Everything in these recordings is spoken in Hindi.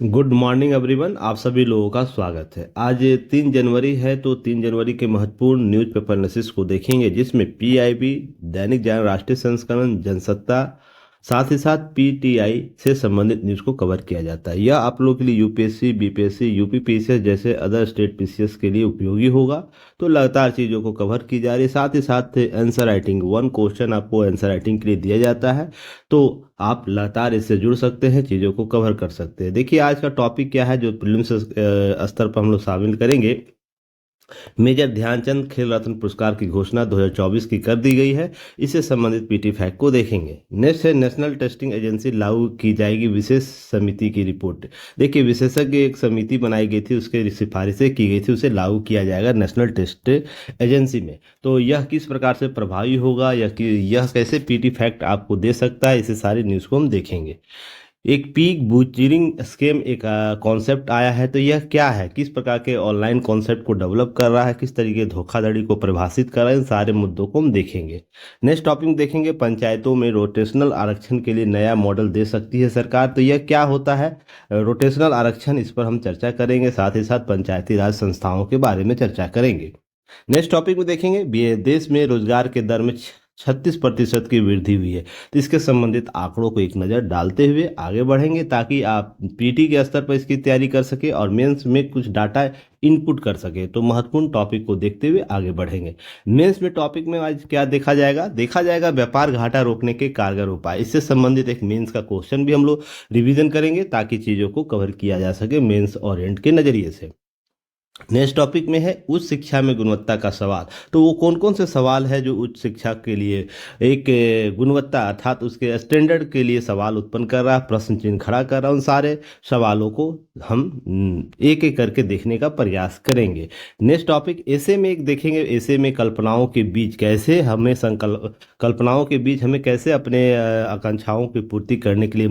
Good morning everyone. आप सभी लोगों का स्वागत है। आज 3 जनवरी है, तो 3 जनवरी के महत्वपूर्ण न्यूज़पेपर एनालिसिस को देखेंगे, जिसमें पीआईबी, दैनिक जागरण, राष्ट्रीय संस्करण, जनसत्ता, साथ ही साथ पीटीआई से संबंधित न्यूज़ को कवर किया जाता है। यह आप लोगों के लिए यूपीएससी, बीपीएससी, यूपी पीसीएस जैसे अदर स्टेट पीसीएस के लिए उपयोगी होगा। तो लगातार चीज़ों को कवर की जा रही है। साथ ही साथ आंसर राइटिंग, 1 क्वेश्चन आपको आंसर राइटिंग के लिए दिया जाता है। तो आप लगातार इससे जुड़ सकते हैं, चीज़ों को कवर कर सकते हैं। देखिए, आज का टॉपिक क्या है जो प्रीलिम्स स्तर पर हम लोग शामिल करेंगे। मेजर ध्यानचंद खेल रत्न पुरस्कार की घोषणा 2024 की कर दी गई है। इससे संबंधित पीटी फैक्ट को देखेंगे। नेक्स्ट है, नेशनल टेस्टिंग एजेंसी लागू की जाएगी, विशेष समिति की रिपोर्ट। देखिए, विशेषज्ञ एक समिति बनाई गई थी, उसके सिफारिशें की गई थी, उसे लागू किया जाएगा नेशनल टेस्ट एजेंसी में। तो यह किस प्रकार से प्रभावी होगा या कि यह कैसे पीटी फैक्ट आपको दे सकता है, इसे सारी न्यूज़ को हम देखेंगे। एक पीक बूचरिंग स्कैम एक कॉन्सेप्ट आया है। तो यह क्या है, किस प्रकार के ऑनलाइन कॉन्सेप्ट को डेवलप कर रहा है, किस तरीके धोखाधड़ी को परिभाषित कर रहा है, इन सारे मुद्दों को हम देखेंगे। नेक्स्ट टॉपिक देखेंगे, पंचायतों में रोटेशनल आरक्षण के लिए नया मॉडल दे सकती है सरकार। तो यह क्या होता है रोटेशनल आरक्षण, इस पर हम चर्चा करेंगे। साथ ही साथ पंचायती राज संस्थाओं के बारे में चर्चा करेंगे। नेक्स्ट टॉपिक में देखेंगे, देश में रोजगार के दर में 36% की वृद्धि हुई है। तो इसके संबंधित आंकड़ों को एक नज़र डालते हुए आगे बढ़ेंगे, ताकि आप पीटी के स्तर पर इसकी तैयारी कर सके और मेंस में कुछ डाटा इनपुट कर सके। तो महत्वपूर्ण टॉपिक को देखते हुए आगे बढ़ेंगे। मेंस में टॉपिक में आज क्या देखा जाएगा व्यापार घाटा रोकने के कारगर उपाय। इससे संबंधित एक मेंस का क्वेश्चन भी हम लोग रिवीजन करेंगे, ताकि चीज़ों को कवर किया जा सके मेंस ओरिएंट के नज़रिए से। नेक्स्ट टॉपिक में है उच्च शिक्षा में गुणवत्ता का सवाल। तो वो कौन कौन से सवाल है जो उच्च शिक्षा के लिए एक गुणवत्ता अर्थात उसके स्टैंडर्ड के लिए सवाल उत्पन्न कर रहा है, प्रश्न चिन्ह खड़ा कर रहा है। उन सारे सवालों को हम एक एक करके देखने का प्रयास करेंगे। नेक्स्ट टॉपिक ऐसे में एक देखेंगे, ऐसे में कल्पनाओं के बीच कैसे हमें कल्पनाओं के बीच हमें कैसे अपने आकांक्षाओं की पूर्ति करने के लिए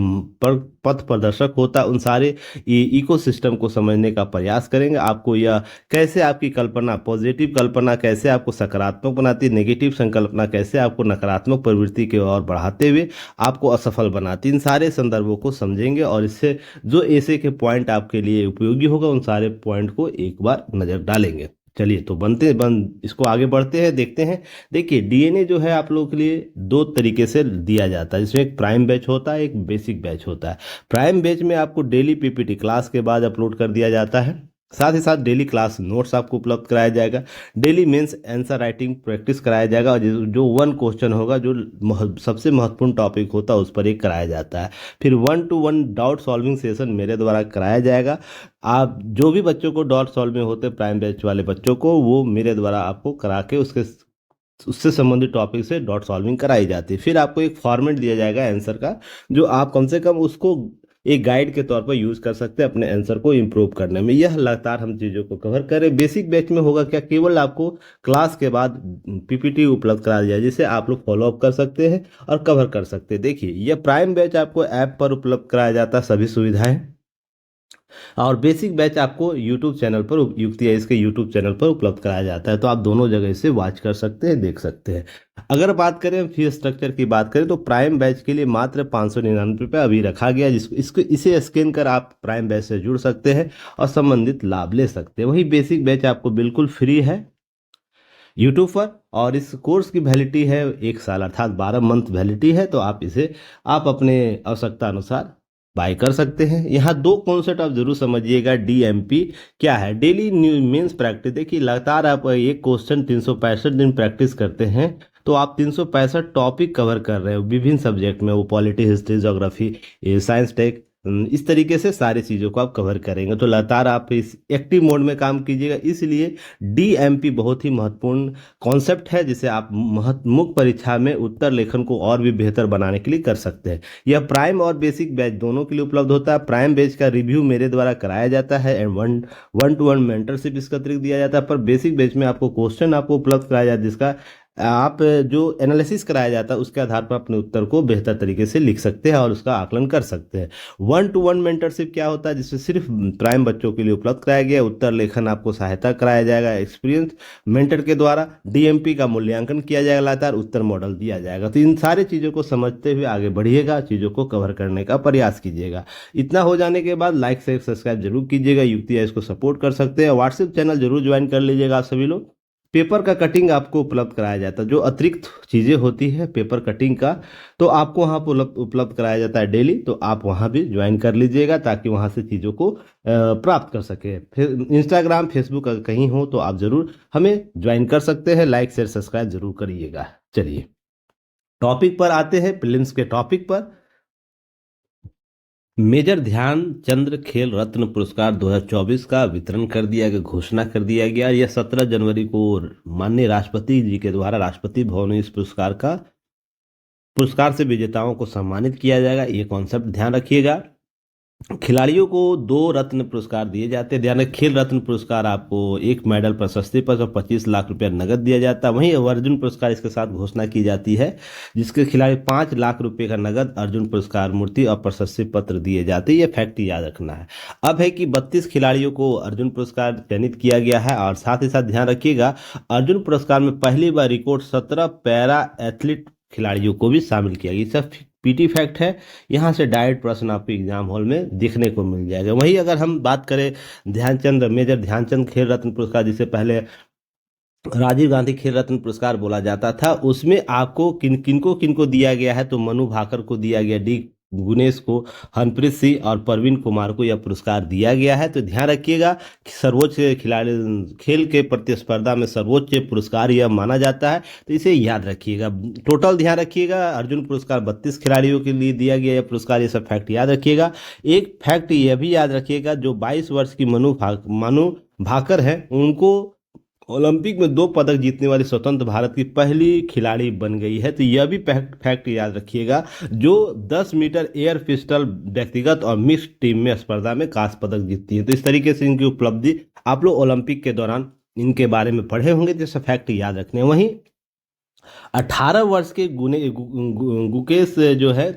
पथ प्रदर्शक होता है। उन सारे इकोसिस्टम को समझने का प्रयास करेंगे। आपको यह कैसे आपकी कल्पना, पॉजिटिव कल्पना कैसे आपको सकारात्मक बनाती है, नेगेटिव संकल्पना कैसे आपको नकारात्मक प्रवृत्ति की ओर बढ़ाते हुए आपको असफल बनाती है। इन सारे संदर्भों को समझेंगे और इससे जो ऐसे के पॉइंट आपके लिए उपयोगी होगा, उन सारे पॉइंट को एक बार नज़र डालेंगे। चलिए, तो इसको आगे बढ़ते हैं, देखते हैं। देखिए, डीएनए जो है आप लोगों के लिए 2 तरीके से दिया जाता है, जिसमें एक प्राइम बैच होता है, एक बेसिक बैच होता है। प्राइम बैच में आपको डेली पीपीटी क्लास के बाद अपलोड कर दिया जाता है। साथ ही साथ डेली क्लास नोट्स आपको उपलब्ध कराया जाएगा। Daily mains answer writing practice कराया जाएगा, और जो 1 क्वेश्चन होगा, जो सबसे महत्वपूर्ण टॉपिक होता है, उस पर एक कराया जाता है। फिर 1-to-1 डाउट सॉल्विंग सेशन मेरे द्वारा कराया जाएगा। आप जो भी बच्चों को डाउट सॉल्विंग होते हैं, प्राइम बैच वाले बच्चों को, वो मेरे द्वारा आपको करा के उससे संबंधित टॉपिक से डॉट सॉल्विंग कराई जाती है। फिर आपको एक फॉर्मेट दिया जाएगा आंसर का, जो आप कम से कम उसको एक गाइड के तौर पर यूज कर सकते हैं अपने आंसर को इम्प्रूव करने में। यह लगातार हम चीज़ों को कवर करें। बेसिक बैच में होगा क्या, केवल आपको क्लास के बाद पीपीटी उपलब्ध करा दिया, जिसे आप लोग फॉलो अप कर सकते हैं और कवर कर सकते हैं। देखिए, यह प्राइम बैच आपको ऐप पर उपलब्ध कराया जाता है, सभी सुविधाएं। और बेसिक बैच आपको यूट्यूब चैनल पर, युक्ति इसके यूट्यूब चैनल पर उपलब्ध कराया जाता है। तो आप दोनों जगह इसे वॉच कर सकते हैं, देख सकते हैं। अगर बात करें फीस स्ट्रक्चर की बात करें, तो प्राइम बैच के लिए मात्र 599 अभी रखा गया है, इसे स्कैन कर आप प्राइम बैच से जुड़ सकते हैं और संबंधित लाभ ले सकते हैं। वही बेसिक बैच आपको बिल्कुल फ्री है यूट्यूब पर, और इस कोर्स की वैलिडिटी है 1 साल, अर्थात 12 मंथ वैलिडिटी है। तो आप अपने आवश्यकता अनुसार बाय कर सकते हैं। यहाँ 2 कॉन्सेप्ट आप जरूर समझिएगा। डीएमपी क्या है, डेली मीन्स प्रैक्टिस। देखिए, लगातार आप एक क्वेश्चन 365 दिन प्रैक्टिस करते हैं, तो आप 365 टॉपिक कवर कर रहे हो विभिन्न सब्जेक्ट में, वो polity, history, geography, science, tech, इस तरीके से सारी चीज़ों को आप कवर करेंगे। तो लगातार आप इस एक्टिव मोड में काम कीजिएगा। इसलिए डीएमपी बहुत ही महत्वपूर्ण कॉन्सेप्ट है, जिसे आप मुख्य परीक्षा में उत्तर लेखन को और भी बेहतर बनाने के लिए कर सकते हैं। यह प्राइम और बेसिक बैच दोनों के लिए उपलब्ध होता है। प्राइम बैच का रिव्यू मेरे द्वारा कराया जाता है एंड 1-to-1 मेंटरशिप इसका अतिरिक्त दिया जाता है। पर बेसिक बैच में आपको क्वेश्चन आपको उपलब्ध कराया जाता है, जिसका आप जो एनालिसिस कराया जाता है उसके आधार पर अपने उत्तर को बेहतर तरीके से लिख सकते हैं और उसका आकलन कर सकते हैं। 1-to-1 मेंटरशिप क्या होता है, जिसमें सिर्फ प्राइम बच्चों के लिए उपलब्ध कराया गया, उत्तर लेखन आपको सहायता कराया जाएगा एक्सपीरियंस मेंटर के द्वारा, डीएमपी का मूल्यांकन किया जाएगा लगातार, उत्तर मॉडल दिया जाएगा। तो इन सारी चीज़ों को समझते हुए आगे बढ़िएगा, चीज़ों को कवर करने का प्रयास कीजिएगा। इतना हो जाने के बाद लाइक शेयर सब्सक्राइब जरूर कीजिएगा, युक्ति है इसको सपोर्ट कर सकते हैं। व्हाट्सएप चैनल जरूर ज्वाइन कर लीजिएगा आप सभी लोग। पेपर का कटिंग आपको उपलब्ध कराया जाता है, जो अतिरिक्त चीज़ें होती है पेपर कटिंग का, तो आपको वहाँ पर उपलब्ध कराया जाता है डेली, तो आप वहाँ भी ज्वाइन कर लीजिएगा ताकि वहाँ से चीज़ों को प्राप्त कर सके। फिर इंस्टाग्राम फेसबुक अगर कहीं हो तो आप ज़रूर हमें ज्वाइन कर सकते हैं, लाइक शेयर सब्सक्राइब जरूर करिएगा। चलिए टॉपिक पर आते हैं, प्रीलिम्स के टॉपिक पर। मेजर ध्यानचंद खेल रत्न पुरस्कार 2024 का वितरण कर दिया गया, घोषणा कर दिया गया। यह 17 जनवरी को माननीय राष्ट्रपति जी के द्वारा राष्ट्रपति भवन में इस पुरस्कार से विजेताओं को सम्मानित किया जाएगा। ये कॉन्सेप्ट ध्यान रखिएगा। खिलाड़ियों को 2 रत्न पुरस्कार दिए जाते हैं। ध्यान रखें, खेल रत्न पुरस्कार आपको 1 मेडल, प्रशस्ति पत्र और 25 लाख रुपया नगद दिया जाता है। वहीं अर्जुन पुरस्कार इसके साथ घोषणा की जाती है, जिसके खिलाड़ी 5 लाख रुपए का नगद, अर्जुन पुरस्कार, मूर्ति और प्रशस्ति पत्र दिए जाते हैं। ये फैक्ट याद रखना है। अब है कि 32 खिलाड़ियों को अर्जुन पुरस्कार चयनित किया गया है और साथ ही साथ ध्यान रखिएगा, अर्जुन पुरस्कार में पहली बार रिकॉर्ड 17 पैरा एथलीट खिलाड़ियों को भी शामिल किया गया। सब पीटी फैक्ट है, यहाँ से डायरेक्ट प्रश्न आपको एग्जाम हॉल में दिखने को मिल जाएगा। वहीं अगर हम बात करें ध्यानचंद, मेजर ध्यानचंद खेल रत्न पुरस्कार, जिसे पहले राजीव गांधी खेल रत्न पुरस्कार बोला जाता था, उसमें आपको किनको दिया गया है, तो मनु भाकर को दिया गया, डी गुनेश को, हरप्रीत सिंह और प्रवीण कुमार को यह पुरस्कार दिया गया है। तो ध्यान रखिएगा कि सर्वोच्च खिलाड़ी खेल के प्रतिस्पर्धा में सर्वोच्च पुरस्कार यह माना जाता है, तो इसे याद रखिएगा। टोटल ध्यान रखिएगा, अर्जुन पुरस्कार 32 खिलाड़ियों के लिए दिया गया यह पुरस्कार, ये सब फैक्ट याद रखिएगा। एक फैक्ट यह भी याद रखिएगा, जो 22 वर्ष की मनु भाकर है, उनको ओलंपिक में 2 पदक जीतने वाली स्वतंत्र भारत की पहली खिलाड़ी बन गई है। तो यह भी फैक्ट याद रखिएगा, जो 10 मीटर एयर पिस्टल व्यक्तिगत और मिक्स्ड टीम में स्पर्धा में कांस्य पदक जीतती है। तो इस तरीके से इनकी उपलब्धि आप लोग ओलंपिक के दौरान इनके बारे में पढ़े होंगे, तो फैक्ट याद रखने। वहीं 18 वर्ष के गुकेश जो है,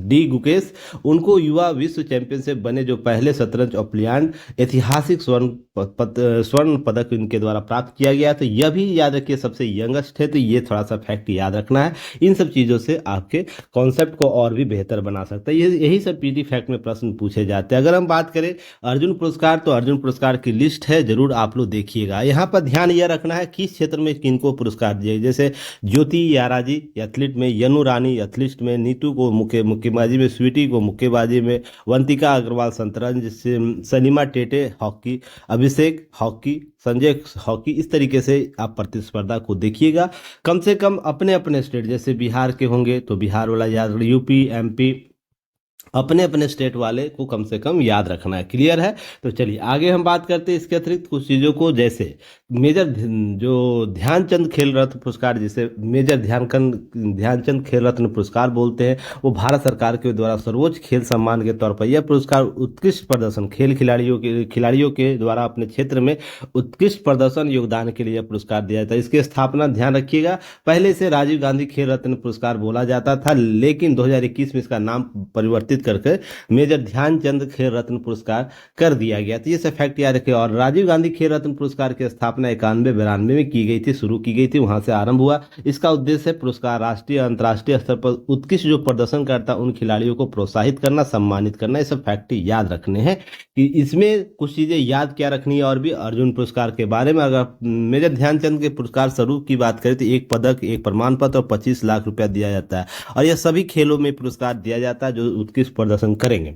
डी गुकेश, उनको युवा विश्व चैंपियनशिप बने जो पहले शतरंज ओलंपियाड, ऐतिहासिक स्वर्ण पदक इनके द्वारा प्राप्त किया गया। तो यह भी याद रखिए, सबसे यंगेस्ट है, तो ये थोड़ा सा फैक्ट याद रखना है। इन सब चीज़ों से आपके कॉन्सेप्ट को और भी बेहतर बना सकता है। यही सब पीटी फैक्ट में प्रश्न पूछे जाते हैं। अगर हम बात करें अर्जुन पुरस्कार, तो अर्जुन पुरस्कार की लिस्ट है, जरूर आप लोग देखिएगा। यहाँ पर ध्यान यह रखना है किस क्षेत्र में किनको पुरस्कार दिए, जैसे ज्योति याराजी एथलीट में, यनु रानी एथलीट में, नीतू को मुक्केबाजी में, स्वीटी को मुक्केबाजी में, वंतिका अग्रवाल शतरंज, सलीमा टेटे हॉकी, अभिषेक हॉकी, संजय हॉकी। इस तरीके से आप प्रतिस्पर्धा को देखिएगा। कम से कम अपने अपने स्टेट, जैसे बिहार के होंगे तो बिहार वाला याद, यूपी एमपी, अपने अपने स्टेट वाले को कम से कम याद रखना है। क्लियर है? तो चलिए आगे हम बात करते हैं इसके अतिरिक्त कुछ चीज़ों को, जैसे मेजर जो ध्यानचंद खेल रत्न पुरस्कार, जिसे मेजर ध्यानचंद खेल रत्न पुरस्कार बोलते हैं, वो भारत सरकार के द्वारा सर्वोच्च खेल सम्मान के तौर पर यह पुरस्कार उत्कृष्ट प्रदर्शन खेल खिलाड़ियों के द्वारा अपने क्षेत्र में उत्कृष्ट प्रदर्शन योगदान के लिए यह पुरस्कार दिया जाता है। इसकी स्थापना ध्यान रखिएगा, पहले से राजीव गांधी खेल रत्न पुरस्कार बोला जाता था, लेकिन 2021 में इसका नाम परिवर्तित करके मेजर ध्यानचंद खेल रत्न पुरस्कार कर दिया गया। तो ये सब फैक्ट याद रखें। और राजीव गांधी खेल रत्न पुरस्कार की स्थापना 91-92 में की गई थी, शुरू की गई थी, वहां से आरंभ हुआ। इसका उद्देश्य है पुरस्कार राष्ट्रीय अंतर्राष्ट्रीय स्तर पर उत्कृष्ट जो प्रदर्शन करता उन खिलाड़ियों को प्रोत्साहित करना, सम्मानित करना। ये सब फैक्ट याद रखने हैं कि इसमें कुछ चीजें याद क्या रखनी है। और भी अर्जुन पुरस्कार के बारे में, अगर मेजर ध्यानचंद के पुरस्कार स्वरूप की बात करें तो 1 पदक, 1 प्रमाण पत्र और 25 लाख रुपया दिया जाता है। और यह सभी खेलों में पुरस्कार दिया जाता है जो उत्कृष्ट प्रदर्शन करेंगे।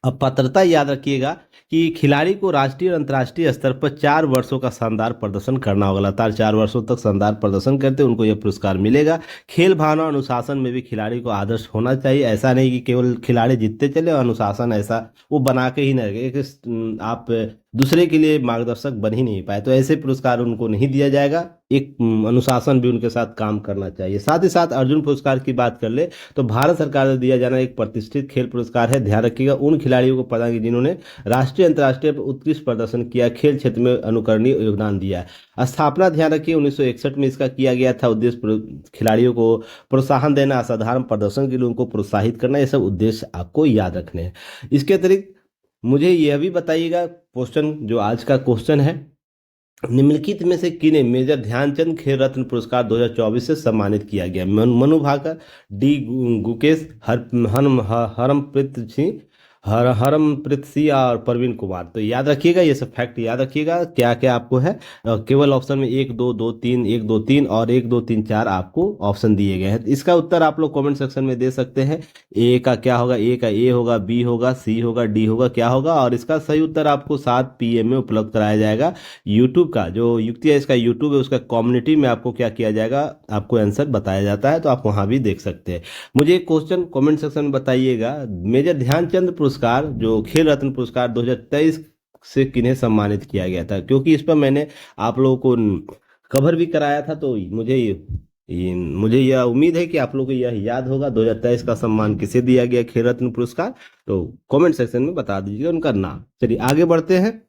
अब पात्रता याद रखिएगा कि खिलाड़ी को राष्ट्रीय और अंतर्राष्ट्रीय स्तर पर 4 वर्षों का शानदार प्रदर्शन करना होगा। लगातार 4 वर्षों तक शानदार प्रदर्शन करते उनको यह पुरस्कार मिलेगा। खेल भावना अनुशासन में भी खिलाड़ी को आदर्श होना चाहिए। ऐसा नहीं कि केवल खिलाड़ी जीतते चले और अनुशासन ऐसा वो बना के ही नहीं रखे। आप दूसरे के लिए मार्गदर्शक बन ही नहीं पाए, तो ऐसे पुरस्कार उनको नहीं दिया जाएगा। एक अनुशासन भी उनके साथ काम करना चाहिए। साथ ही साथ अर्जुन पुरस्कार की बात कर ले तो भारत सरकार से दिया जाना एक प्रतिष्ठित खेल पुरस्कार है। ध्यान रखिएगा, उन खिलाड़ियों को प्रदान किया जिन्होंने राष्ट्रीय अंतर्राष्ट्रीय पर उत्कृष्ट प्रदर्शन किया, खेल क्षेत्र में अनुकरणीय योगदान दिया है। स्थापना ध्यान रखिए 1961 में इसका किया गया था। उद्देश्य खिलाड़ियों को प्रोत्साहन देना, असाधारण प्रदर्शन के लिए उनको प्रोत्साहित करना, ये सब उद्देश्य आपको याद रखने हैं। इसके अतिरिक्त मुझे यह भी बताइएगा, क्वेश्चन जो आज का क्वेश्चन है, निम्नलिखित में से किन्हें मेजर ध्यानचंद खेल रत्न पुरस्कार 2024 से सम्मानित किया गया? मनु भाकर, डी गुकेश, हरमप्रीत सिंह, हरमप्रीत सिंह और प्रवीण कुमार। तो याद रखिएगा, ये सब फैक्ट याद रखिएगा क्या क्या आपको है। केवल ऑप्शन में 1 2 2 3, 1 2 3 और 1 2 3 4 आपको ऑप्शन दिए गए हैं। इसका उत्तर आप लोग कमेंट सेक्शन में दे सकते हैं। ए का क्या होगा? ए का ए होगा, बी होगा, सी होगा, डी होगा, क्या होगा? और इसका सही उत्तर आपको 7 PM में उपलब्ध कराया जाएगा। यूट्यूब का जो युक्ति है, इसका यूट्यूब है, उसका कम्युनिटी में आपको क्या किया जाएगा, आपको आंसर बताया जाता है, तो आप वहां भी देख सकते हैं। मुझे एक क्वेश्चन कमेंट सेक्शन में बताइएगा, मेजर ध्यानचंद पुरस्कार जो खेल रत्न पुरस्कार 2023 से किन्हें सम्मानित किया गया था? क्योंकि इस पर मैंने आप लोगों को कवर भी कराया था, तो मुझे यह उम्मीद है कि आप लोगों को यह याद होगा 2023 का सम्मान किसे दिया गया खेल रत्न पुरस्कार। तो कमेंट सेक्शन में बता दीजिए उनका नाम। चलिए आगे बढ़ते हैं।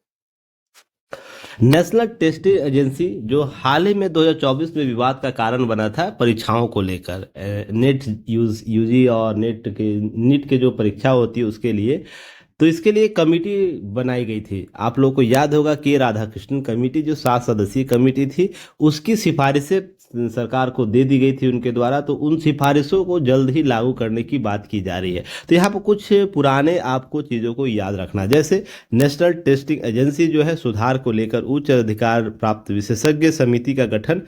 नेशनल टेस्टिंग एजेंसी जो हाल ही में 2024 में विवाद का कारण बना था परीक्षाओं को लेकर, नेट यूजी और नीट के जो परीक्षा होती है उसके लिए, तो इसके लिए कमेटी बनाई गई थी। आप लोगों को याद होगा कि राधाकृष्णन कमेटी जो 7 सदस्यीय कमेटी थी, उसकी सिफारिशें सरकार को दे दी गई थी उनके द्वारा। तो उन सिफारिशों को जल्द ही लागू करने की बात की जा रही है। तो यहाँ पर कुछ पुराने आपको चीज़ों को याद रखना, जैसे नेशनल टेस्टिंग एजेंसी जो है, सुधार को लेकर उच्च अधिकार प्राप्त विशेषज्ञ समिति का गठन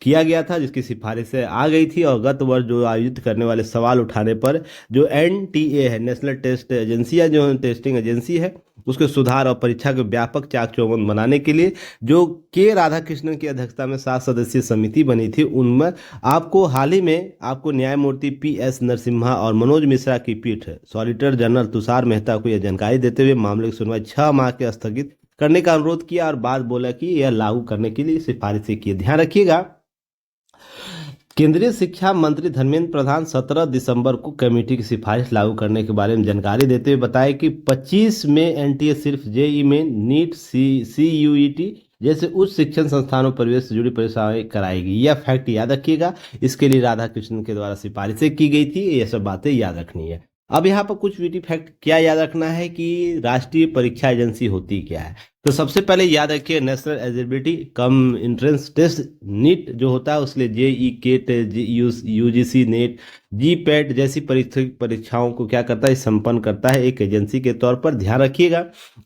किया गया था, जिसकी सिफारिशें आ गई थी। और गत वर्ष जो आयोजित करने वाले सवाल उठाने पर जो NTA है, नेशनल टेस्ट एजेंसी या जो टेस्टिंग एजेंसी है, उसके सुधार और परीक्षा के व्यापक चाक चौबंद बनाने के लिए जो के राधाकृष्णन की अध्यक्षता में 7 सदस्यीय समिति बनी थी, उनमें आपको हाल ही में आपको न्यायमूर्ति PS नरसिम्हा और मनोज मिश्रा की पीठ सॉलिसिटर जनरल तुषार मेहता को यह जानकारी देते हुए मामले की सुनवाई 6 माह के स्थगित करने का अनुरोध किया और बाद बोला कि यह लागू करने के लिए सिफारिशें की। ध्यान रखिएगा, केंद्रीय शिक्षा मंत्री धर्मेंद्र प्रधान 17 दिसंबर को कमेटी की सिफारिश लागू करने के बारे में जानकारी देते हुए बताया कि 25 में NTA सिर्फ JEE में नीट CUET जैसे उच्च शिक्षण संस्थानों प्रवेश से जुड़ी परीक्षाएं कराएगी। यह फैक्ट याद रखिएगा। इसके लिए राधाकृष्णन के द्वारा सिफारिशें की गई थी। ये सब बातें याद रखनी है। अब यहाँ पर कुछ VT फैक्ट क्या याद रखना है कि राष्ट्रीय परीक्षा एजेंसी होती क्या है। तो सबसे पहले याद रखिए, national eligibility cum entrance test NEET जो होता है, उसके लिए JEE CAT UGC NET GPAT जैसी परीक्षाओं को क्या करता है, संपन्न करता है एक एजेंसी के तौर पर। ध्यान रखिएगा,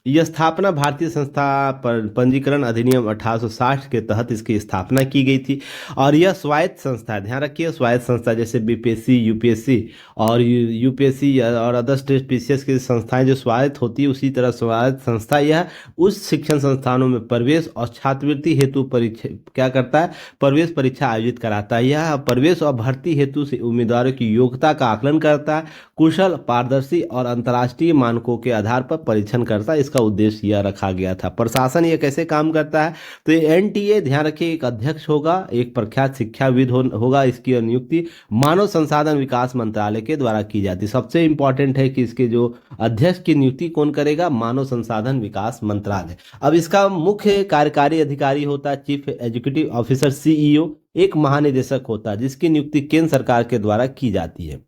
यह स्थापना भारतीय संस्था पंजीकरण अधिनियम 1860 के तहत इसकी स्थापना की गई थी और यह स्वायत्त संस्था है। ध्यान रखिए, स्वायत्त संस्था जैसे BPSC UPSC और UPSC और अदर स्टेट PCS की संस्थाएं जो स्वायत्त होती है, उसी तरह स्वायत्त संस्था यह उस शिक्षण संस्थानों में प्रवेश और छात्रवृत्ति हेतु परीक्षा क्या करता है, प्रवेश परीक्षा आयोजित कराता है। यह प्रवेश और भर्ती हेतु से उम्मीदवारों की योग्यता का आकलन करता है, कुशल, पारदर्शी और अंतर्राष्ट्रीय मानकों के आधार पर परीक्षण करता है। इसका उद्देश्य यह रखा गया था। प्रशासन यह कैसे काम करता है, तो ये NTA ध्यान रखिए, एक अध्यक्ष होगा, एक प्रख्यात शिक्षाविद होगा। इसकी नियुक्ति मानव संसाधन विकास मंत्रालय के द्वारा की जाती है। सबसे इंपॉर्टेंट है कि इसके जो अध्यक्ष की नियुक्ति कौन करेगा, मानव संसाधन विकास मंत्रालय। अब इसका मुख्य कार्यकारी अधिकारी होता है चीफ एग्जीक्यूटिव ऑफिसर CEO, एक महानिदेशक होता है जिसकी नियुक्ति केंद्र सरकार के द्वारा की जाती है।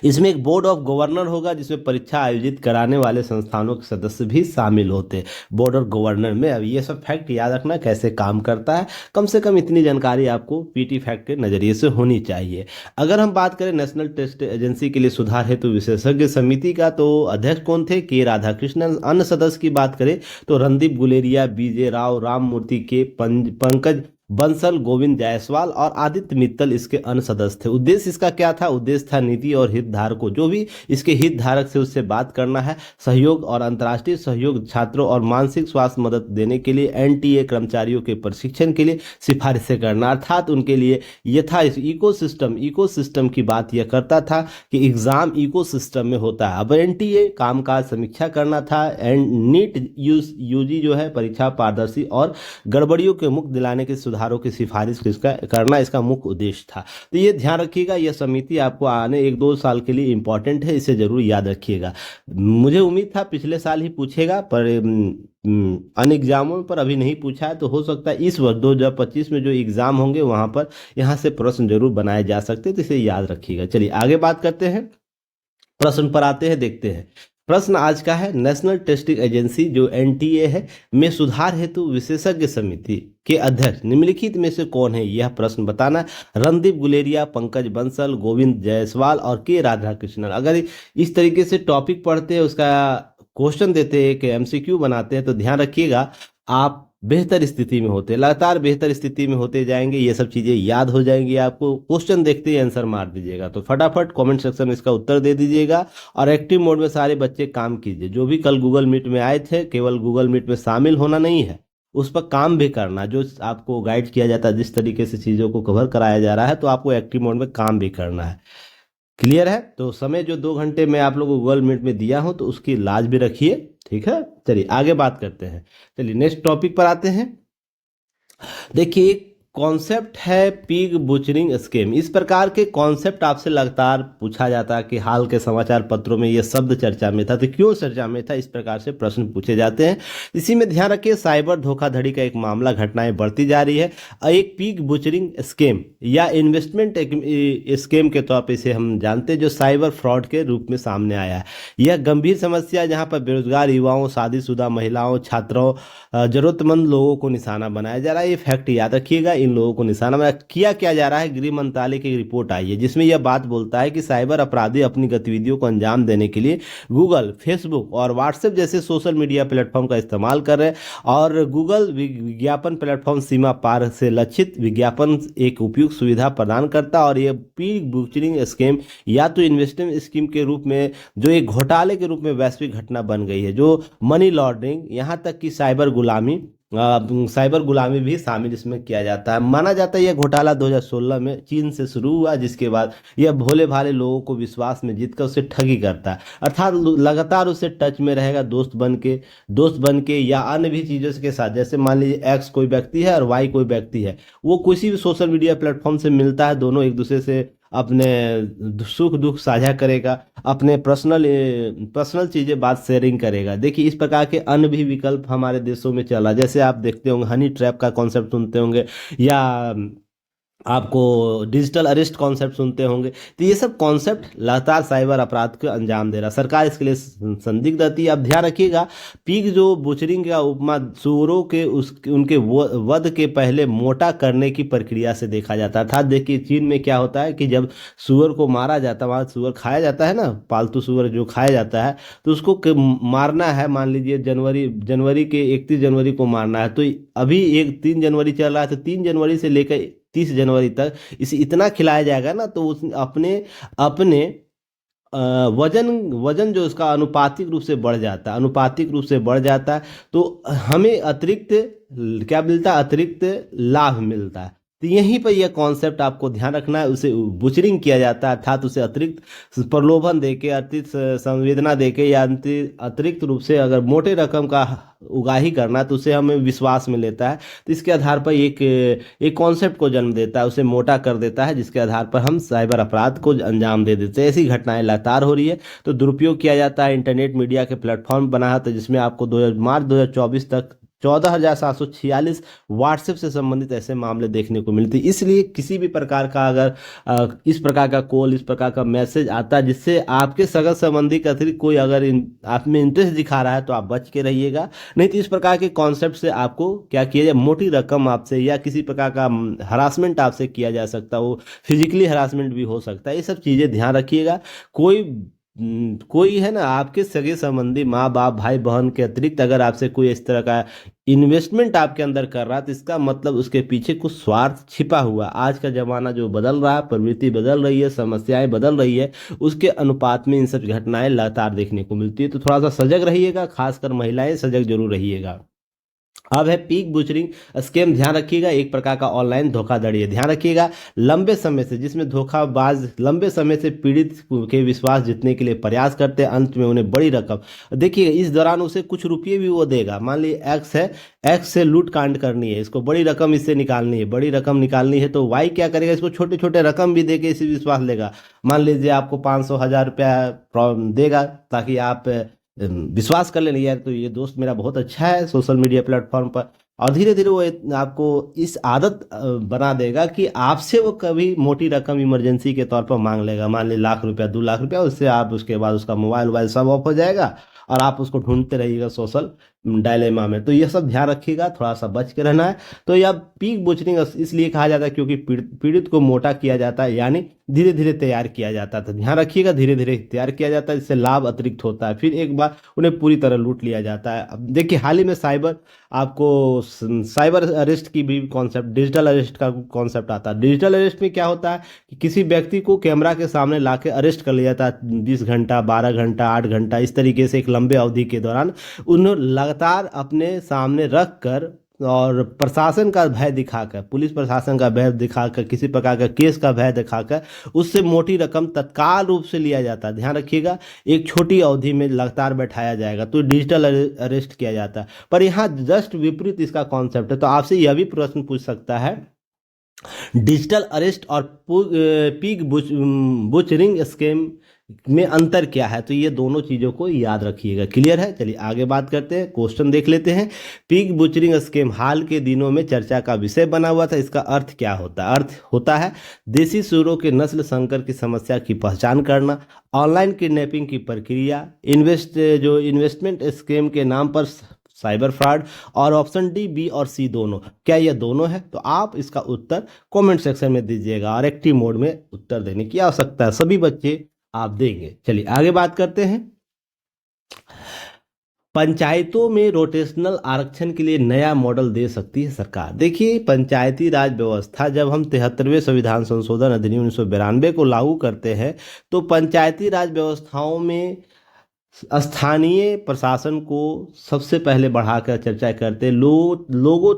इसमें एक बोर्ड ऑफ गवर्नर होगा जिसमें परीक्षा आयोजित कराने वाले संस्थानों के सदस्य भी शामिल होते हैं बोर्ड ऑफ गवर्नर में। अब ये सब फैक्ट याद रखना कैसे काम करता है, कम से कम इतनी जानकारी आपको PT फैक्ट के नजरिए से होनी चाहिए। अगर हम बात करें नेशनल टेस्ट एजेंसी के लिए सुधार हेतु विशेषज्ञ समिति का, तो अध्यक्ष कौन थे, के राधाकृष्णन। अन्य सदस्य की बात करें तो रणदीप गुलेरिया, BJ राव, राम मूर्ति के, पंकज बंसल, गोविंद जायसवाल और आदित्य मित्तल इसके अन्य सदस्य थे। उद्देश्य इसका क्या था? उद्देश्य था नीति और हितधारकों, जो भी इसके हितधारक से उससे बात करना है, सहयोग और अंतर्राष्ट्रीय सहयोग, छात्रों और मानसिक स्वास्थ्य मदद देने के लिए, एनटीए कर्मचारियों के प्रशिक्षण के लिए सिफारिशें करना। अर्थात उनके लिए यह था, इस इकोसिस्टम की बात यह करता था कि एग्जाम इकोसिस्टम में होता है। अब एनटीए कामकाज समीक्षा करना था, एंड नीट यूजी जो है परीक्षा पारदर्शी और गड़बड़ियों के मुक्त दिलाने के सुधारों की सिफारिश करना इसका मुख्य उद्देश्य था। तो ये ध्यान रखिएगा, यह समिति आपको आने 1-2 साल के लिए इंपॉर्टेंट है, इसे जरूर याद रखिएगा। मुझे उम्मीद था पिछले साल ही पूछेगा, पर अन्य एग्जामों पर अभी नहीं पूछा है, तो हो सकता है इस वर्ष 2025 में जो एग्जाम होंगे वहां पर यहाँ से प्रश्न जरूर बनाए जा सकते हैं, तो इसे याद रखिएगा। चलिए आगे बात करते हैं, प्रश्न पर आते हैं, देखते हैं। प्रश्न आज का है, नेशनल टेस्टिंग एजेंसी जो एनटीए है में सुधार हेतु विशेषज्ञ समिति के अध्यक्ष निम्नलिखित में से कौन है? यह प्रश्न बताना। रणदीप गुलेरिया, पंकज बंसल, गोविंद जायसवाल और के राधाकृष्णन। अगर इस तरीके से टॉपिक पढ़ते हैं, उसका क्वेश्चन देते हैं कि एमसीक्यू बनाते हैं, तो ध्यान रखिएगा आप बेहतर स्थिति में होते, लगातार बेहतर स्थिति में होते जाएंगे, ये सब चीजें याद हो जाएंगी आपको। क्वेश्चन देखते ही आंसर मार दीजिएगा। तो फटाफट कमेंट सेक्शन में इसका उत्तर दे दीजिएगा और एक्टिव मोड में सारे बच्चे काम कीजिए। जो भी कल गूगल मीट में आए थे, केवल गूगल मीट में शामिल होना नहीं है, उस पर काम भी करना। जो आपको गाइड किया जाता है, जिस तरीके से चीज़ों को कवर कराया जा रहा है, तो आपको एक्टिव मोड में काम भी करना है। क्लियर है? तो समय जो 2 घंटे में आप लोगों को गूगल मीट में दिया हूं, तो उसकी लाज भी रखिए, ठीक है। चलिए आगे बात करते हैं। चलिए नेक्स्ट टॉपिक पर आते हैं। देखिए, कॉन्सेप्ट है पिग बुचरिंग स्कीम। इस प्रकार के कॉन्सेप्ट आपसे लगातार पूछा जाता है कि हाल के समाचार पत्रों में यह शब्द चर्चा में था, तो क्यों चर्चा में था, इस प्रकार से प्रश्न पूछे जाते हैं। इसी में ध्यान रखिए, साइबर धोखाधड़ी का एक मामला, घटनाएं बढ़ती जा रही है। एक पिग बुचरिंग स्कीम या इन्वेस्टमेंट स्कीम के तौर पर इसे हम जानते हैं, जो साइबर फ्रॉड के रूप में सामने आया है। यह गंभीर समस्या जहां पर बेरोजगार युवाओं, शादीशुदा महिलाओं, छात्रों, जरूरतमंद लोगों को निशाना बनाया जा रहा है। ये फैक्ट याद रखिएगा, इन लोगों को निशाना बनाया किया क्या जा रहा है। गृह मंत्रालय की रिपोर्ट आई है, जिसमें यह बात बोलता है कि साइबर अपराधी अपनी गतिविधियों को अंजाम देने के लिए गूगल, फेसबुक और व्हाट्सएप जैसे सोशल मीडिया प्लेटफॉर्म का इस्तेमाल कर रहे हैं। और गूगल विज्ञापन प्लेटफॉर्म सीमा पार से लक्षित विज्ञापन एक उपयुक्त सुविधा प्रदान करता है। और यह पिग बुचरिंग स्कीम या तो इन्वेस्टमेंट स्कीम के रूप में, जो एक घोटाले के रूप में वैश्विक घटना बन गई है, जो मनी लॉन्ड्रिंग, यहाँ तक कि साइबर गुलामी भी शामिल इसमें किया जाता है। माना जाता है यह घोटाला 2016 में चीन से शुरू हुआ, जिसके बाद यह भोले भाले लोगों को विश्वास में जीतकर उससे ठगी करता है। अर्थात लगातार उससे टच में रहेगा, दोस्त बन के या अन्य भी चीज़ों के साथ। जैसे मान लीजिए एक्स कोई व्यक्ति है और वाई कोई व्यक्ति है, वो किसी भी सोशल मीडिया प्लेटफॉर्म से मिलता है, दोनों एक दूसरे से अपने सुख दुख साझा करेगा, अपने पर्सनल चीज़ें बात शेयरिंग करेगा। देखिए, इस प्रकार के अन्य भी विकल्प हमारे देशों में चला, जैसे आप देखते होंगे हनी ट्रैप का कॉन्सेप्ट सुनते होंगे, या आपको डिजिटल अरेस्ट कॉन्सेप्ट सुनते होंगे। तो ये सब कॉन्सेप्ट लगातार साइबर अपराध को अंजाम दे रहा, सरकार इसके लिए संदिग्ध रहती है। अब ध्यान रखिएगा, पिग जो बुचरिंग का उपमा सूअरों के उनके वध के पहले मोटा करने की प्रक्रिया से देखा जाता है। अर्थात देखिए, चीन में क्या होता है कि जब सूअर को मारा जाता है, वहाँ सूअर खाया जाता है ना, पालतू सूअर जो खाया जाता है, तो उसको मारना है। मान लीजिए जनवरी के 31 जनवरी को मारना है, तो अभी 3 जनवरी चल रहा है, तो 3 जनवरी से लेकर 30 जनवरी तक इसे इतना खिलाया जाएगा ना, तो उस अपने वजन जो उसका अनुपातिक रूप से बढ़ जाता है, तो हमें अतिरिक्त क्या मिलता है, अतिरिक्त लाभ मिलता है। तो यहीं पर यह कॉन्सेप्ट आपको ध्यान रखना है, उसे बुचरिंग किया जाता है, अर्थात उसे अतिरिक्त प्रलोभन देके, अतिरिक्त संवेदना देके, या अतिरिक्त रूप से अगर मोटे रकम का उगाही करना, तो उसे हमें विश्वास में लेता है। तो इसके आधार पर एक कॉन्सेप्ट को जन्म देता है, उसे मोटा कर देता है, जिसके आधार पर हम साइबर अपराध को अंजाम दे देते हैं। ऐसी घटनाएं लगातार हो रही है। तो दुरुपयोग किया जाता है, इंटरनेट मीडिया के प्लेटफॉर्म बना था, जिसमें आपको मार्च 2024 तक 14,746 व्हाट्सएप से संबंधित ऐसे मामले देखने को मिलते। इसलिए किसी भी प्रकार का अगर इस प्रकार का कॉल, इस प्रकार का मैसेज आता है, जिससे आपके सगा संबंधी के अतिरिक्त कोई अगर आप में इंटरेस्ट दिखा रहा है, तो आप बच के रहिएगा। नहीं तो इस प्रकार के कॉन्सेप्ट से आपको क्या किया जाए, मोटी रकम आपसे या किसी प्रकार का हरासमेंट आपसे किया जा सकता है, वो फिजिकली हरासमेंट भी हो सकता है। ये सब चीज़ें ध्यान रखिएगा। कोई है ना, आपके सगे संबंधी, माँ बाप, भाई बहन के अतिरिक्त अगर आपसे कोई इस तरह का इन्वेस्टमेंट आपके अंदर कर रहा है, तो इसका मतलब उसके पीछे कुछ स्वार्थ छिपा हुआ। आज का जमाना जो बदल रहा है, प्रवृत्ति बदल रही है, समस्याएं बदल रही है, उसके अनुपात में इन सब घटनाएं लगातार देखने को मिलती है। तो थोड़ा सा सजग रहिएगा, खासकर महिलाएं सजग जरूर रहिएगा। अब है पीक बुचरिंग स्कैम। ध्यान रखिएगा, एक प्रकार का ऑनलाइन धोखाधड़ी है। ध्यान रखिएगा, लंबे समय से जिसमें धोखाबाज लंबे समय से पीड़ित के विश्वास जीतने के लिए प्रयास करते हैं, अंत में उन्हें बड़ी रकम, देखिएगा इस दौरान उसे कुछ रुपये भी वो देगा। मान लीजिए एक्स है, एक्स से लूट कांड करनी है, इसको बड़ी रकम इससे निकालनी है, बड़ी रकम निकालनी है, तो वाई क्या करेगा, इसको छोटे छोटे रकम भी देके इसे विश्वास लेगा। मान लीजिए आपको 500,000 रुपया देगा ताकि आप विश्वास कर लेना यार, तो ये दोस्त मेरा बहुत अच्छा है सोशल मीडिया प्लेटफॉर्म पर, और धीरे धीरे वो आपको इस आदत बना देगा कि आपसे वो कभी मोटी रकम इमरजेंसी के तौर पर मांग लेगा। मान ली ₹1,00,000 ₹2,00,000, उससे आप उसके बाद उसका मोबाइल वोबाइल सब ऑफ हो जाएगा और आप उसको ढूंढते रहिएगा सोशल डायलेमा में। तो ये सब ध्यान रखिएगा, थोड़ा सा बच के रहना है। तो यह पीक बुचरिंग इसलिए कहा जाता है क्योंकि पीड़ित को मोटा किया जाता है, यानी धीरे धीरे तैयार किया जाता है। तो ध्यान रखिएगा, धीरे धीरे तैयार किया जाता है, इससे लाभ अतिरिक्त होता है, फिर एक बार उन्हें पूरी तरह लूट लिया जाता है। अब देखिए, हाल ही में साइबर अरेस्ट की भी कॉन्सेप्ट, डिजिटल अरेस्ट का कॉन्सेप्ट आता है। डिजिटल अरेस्ट में क्या होता है कि किसी व्यक्ति को कैमरा के सामने लाके अरेस्ट कर लिया जाता है, 20 घंटा, 12 घंटा, 8 घंटा, इस तरीके से एक लंबे अवधि के दौरान उन्हें लगातार अपने सामने रख कर और प्रशासन का भय दिखाकर, पुलिस प्रशासन का भय दिखाकर, किसी प्रकार का केस का भय दिखाकर उससे मोटी रकम तत्काल रूप से लिया जाता है। ध्यान रखिएगा, एक छोटी अवधि में लगातार बैठाया जाएगा, तो डिजिटल अरेस्ट किया जाता है। पर यहाँ जस्ट विपरीत इसका कॉन्सेप्ट है। तो आपसे यह भी प्रश्न पूछ सकता है, डिजिटल अरेस्ट और पीक बुचरिंग स्कैम में अंतर क्या है? तो ये दोनों चीज़ों को याद रखिएगा। क्लियर है? चलिए आगे बात करते हैं, क्वेश्चन देख लेते हैं। पीक बुचरिंग स्कैम हाल के दिनों में चर्चा का विषय बना हुआ था। इसका अर्थ क्या होता है? अर्थ होता है देसी सूरों के नस्ल संकर की समस्या की पहचान करना, ऑनलाइन किडनैपिंग की प्रक्रिया, इन्वेस्टमेंट स्कैम के नाम पर साइबर फ्रॉड, और ऑप्शन डी, बी और सी दोनों। क्या ये दोनों है? तो आप इसका उत्तर कमेंट सेक्शन में दीजिएगा और एक्टिव मोड में उत्तर देने की आवश्यकता है, सभी बच्चे आप देंगे। चलिए आगे बात करते हैं। पंचायतों में रोटेशनल आरक्षण के लिए नया मॉडल दे सकती है सरकार। देखिए, पंचायती राज व्यवस्था जब हम 73वें संविधान संशोधन अधिनियम 1992 को लागू करते हैं, तो पंचायती राज व्यवस्थाओं में स्थानीय प्रशासन को सबसे पहले बढ़ाकर चर्चा करते, लोगों